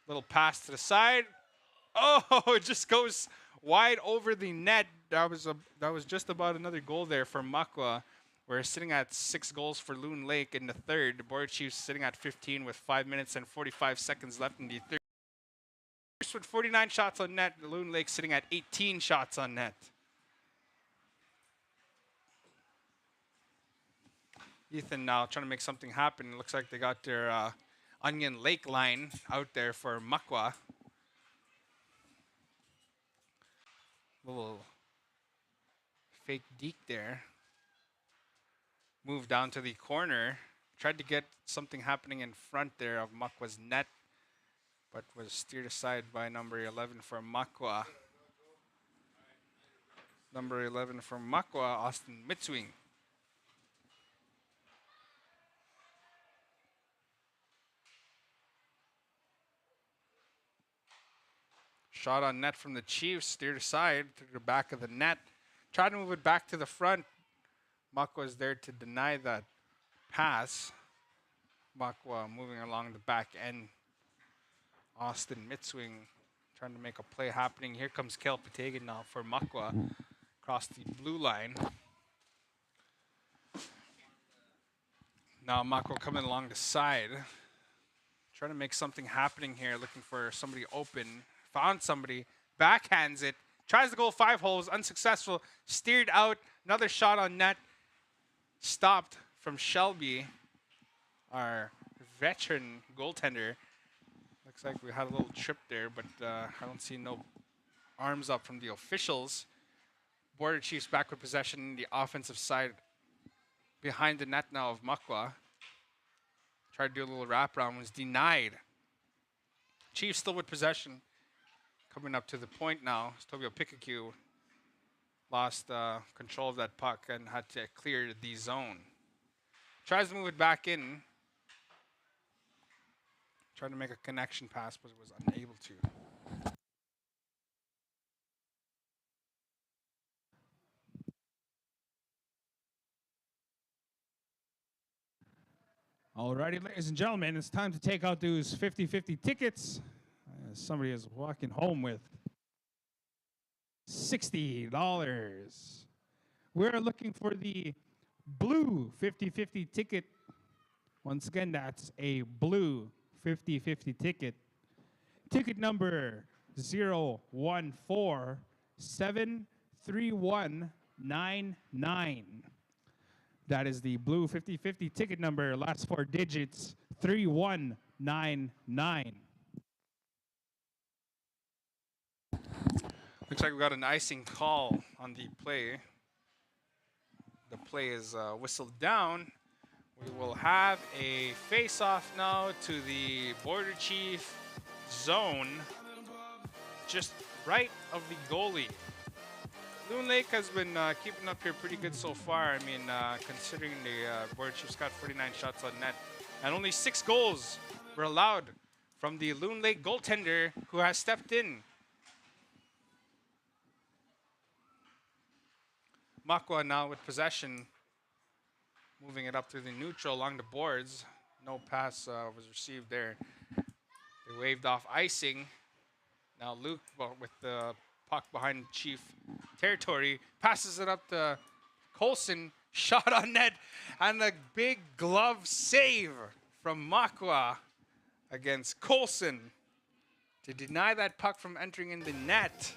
Little pass to the side. Oh, it just goes wide over the net. That was just about another goal there for Makwa. We're sitting at 6 goals for Loon Lake in the third. The Border Chiefs sitting at 15 with 5 minutes and 45 seconds left in the third. With 49 shots on net, the Loon Lake sitting at 18 shots on net. Ethan now trying to make something happen. It looks like they got their Onion Lake line out there for Makwa. Little fake deke there. Moved down to the corner. Tried to get something happening in front there of Makwa's net, but was steered aside by number 11 for Makwa. Number 11 for Makwa, Austin Mitswing. Shot on net from the Chiefs, steered aside to the back of the net. Tried to move it back to the front. Makwa is there to deny that pass. Makwa moving along the back end. Austin Mitswing trying to make a play happening. Here comes Kel Patagan now for Makwa across the blue line. Now Makwa coming along the side. Trying to make something happening here, looking for somebody open. Found somebody, backhands it, tries to go 5 holes, unsuccessful, steered out, another shot on net, stopped from Shelby, our veteran goaltender. Looks like we had a little trip there, but I don't see no arms up from the officials. Border Chiefs back with possession in the offensive side behind the net now of Makwa. Tried to do a little wraparound, was denied. Chiefs still with possession. Coming up to the point now, Tobio Pikachu lost control of that puck and had to clear the zone. Tries to move it back in. Tried to make a connection pass, but was unable to. Alrighty, ladies and gentlemen, it's time to take out those 50-50 tickets. somebody is walking home with $60. We're looking for the blue 50-50 ticket. Once again, that's a blue 50-50 ticket. Ticket number 01473199. That is the blue 50-50 ticket number. Last 4 digits, 3199. Looks like we got an icing call on the play. The play is whistled down. We will have a face-off now to the Border Chief zone, just right of the goalie. Loon Lake has been keeping up here pretty good so far. I mean, considering the Border Chiefs got 49 shots on net, and only 6 goals were allowed from the Loon Lake goaltender who has stepped in. Makwa now with possession, moving it up through the neutral along the boards. No pass was received there. They waved off icing. Now Luke, with the puck behind Chief territory, passes it up to Colson. Shot on net, and a big glove save from Makwa against Colson to deny that puck from entering in the net.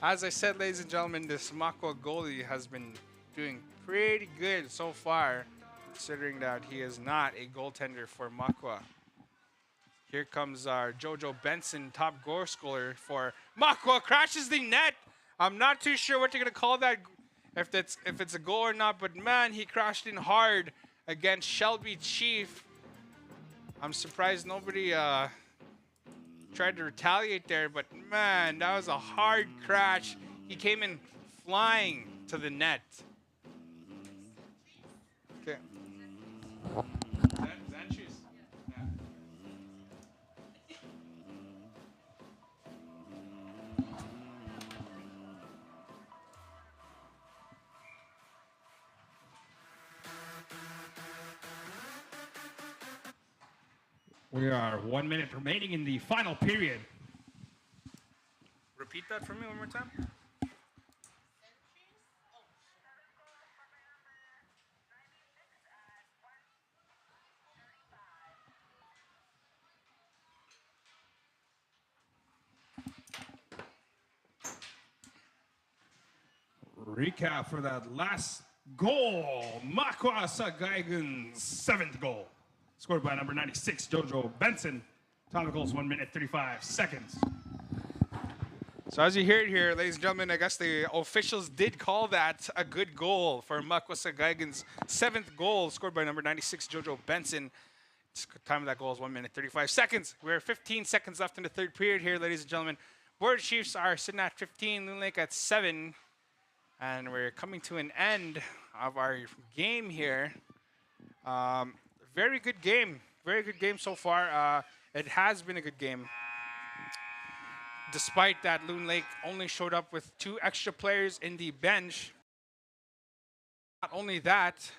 As I said, ladies and gentlemen, this Makwa goalie has been doing pretty good so far, considering that he is not a goaltender for Makwa. Here comes our Jojo Benson, top goal scorer for Makwa. Crashes the net. I'm not too sure what you're gonna call that, if it's a goal or not. But man, he crashed in hard against Shelby Chief. I'm surprised nobody tried to retaliate there, but man, that was a hard crash. He came in flying to the net. Okay. Zanchus. Yeah. We are 1 minute remaining in the final period. Repeat that for me one more time. Recap for that last goal. Makwa Sagaigan's 7th goal. Scored by number 96, Jojo Benson. Time of goals, 1 minute, 35 seconds. So as you hear it here, ladies and gentlemen, I guess the officials did call that a good goal for Makwa Sagaigan's 7th goal, scored by number 96, Jojo Benson. Time of that goal is 1 minute, 35 seconds. We're 15 seconds left in the third period here, ladies and gentlemen. Border Chiefs are sitting at 15, Loon Lake at 7. And we're coming to an end of our game here. Very good game. Very good game so far. It has been a good game. Despite that, Loon Lake only showed up with 2 extra players in the bench. Not only that,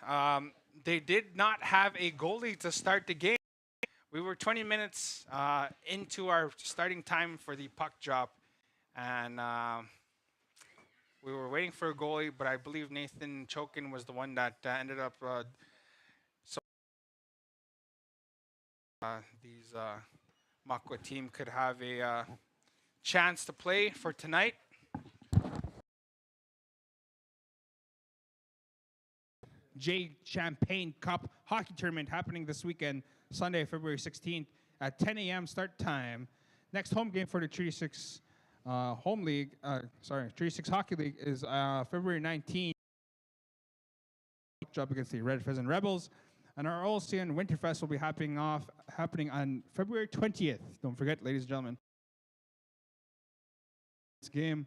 they did not have a goalie to start the game. We were 20 minutes into our starting time for the puck drop. And we were waiting for a goalie, but I believe Nathan Chokin was the one that ended up these Makwa team could have a chance to play for tonight. J Champagne Cup hockey tournament happening this weekend, Sunday, February 16th at 10 a.m. start time. Next home game for the 36 home league, 36 hockey league is February 19th. Job against the Red Pheasant Rebels. And our Olsen Winterfest will be happening on February 20th. Don't forget, ladies and gentlemen. This game,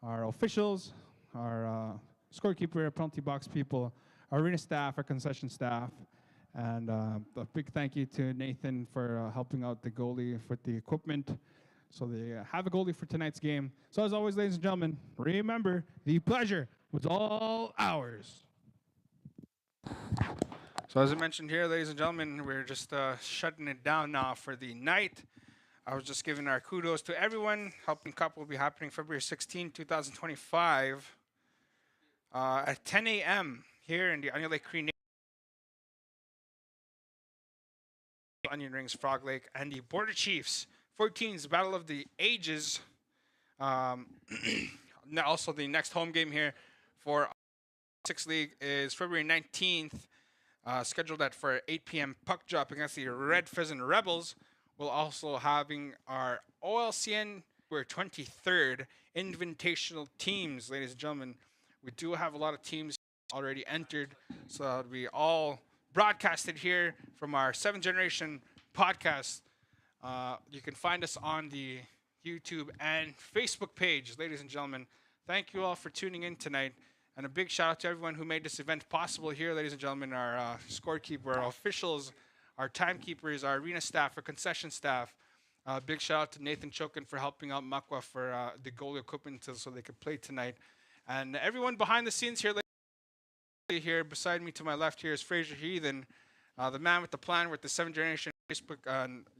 our officials, our scorekeeper, penalty box people, our arena staff, our concession staff, and a big thank you to Nathan for helping out the goalie with the equipment. So they have a goalie for tonight's game. So as always, ladies and gentlemen, remember, the pleasure was all ours. So as I mentioned here, ladies and gentlemen, we're just shutting it down now for the night. I was just giving our kudos to everyone. Helping Cup will be happening February 16, 2025 at 10 a.m. here in the Onion Lake Cree Onion Rings, Frog Lake, and the Border Chiefs 14s Battle of the Ages. Also, the next home game here for 6 League is February 19th, scheduled at for 8 p.m. puck drop against the Red Pheasant Rebels. We'll also having our OLCN, we're 23rd invitational teams, ladies and gentlemen. We do have a lot of teams already entered, so that'll be all broadcasted here from our 7th Generation podcast. You can find us on the YouTube and Facebook page, ladies and gentlemen. Thank you all for tuning in tonight. And a big shout out to everyone who made this event possible here, ladies and gentlemen. Our scorekeeper, our officials, our timekeepers, our arena staff, our concession staff. Big shout out to Nathan Chokin for helping out Makwa for the goalie equipment so they could play tonight. And everyone behind the scenes here beside me to my left here is Fraser Heathen, the man with the plan with the 7th Generation Facebook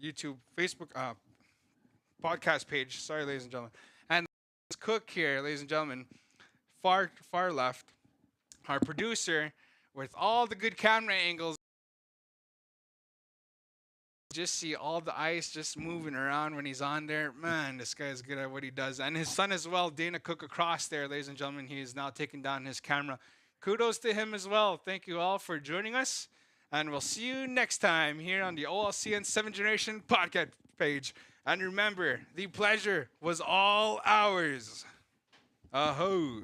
YouTube Facebook podcast page. Sorry, ladies and gentlemen. And Cook here, ladies and gentlemen, far left, our producer with all the good camera angles. Just see all the ice just moving around when he's on there. Man, this guy is good at what he does. And his son as well, Dana Cook, across there, ladies and gentlemen. He is now taking down his camera. Kudos to him as well. Thank you all for joining us. And we'll see you next time here on the OLCN 7th Generation podcast page. And remember, the pleasure was all ours. Aho.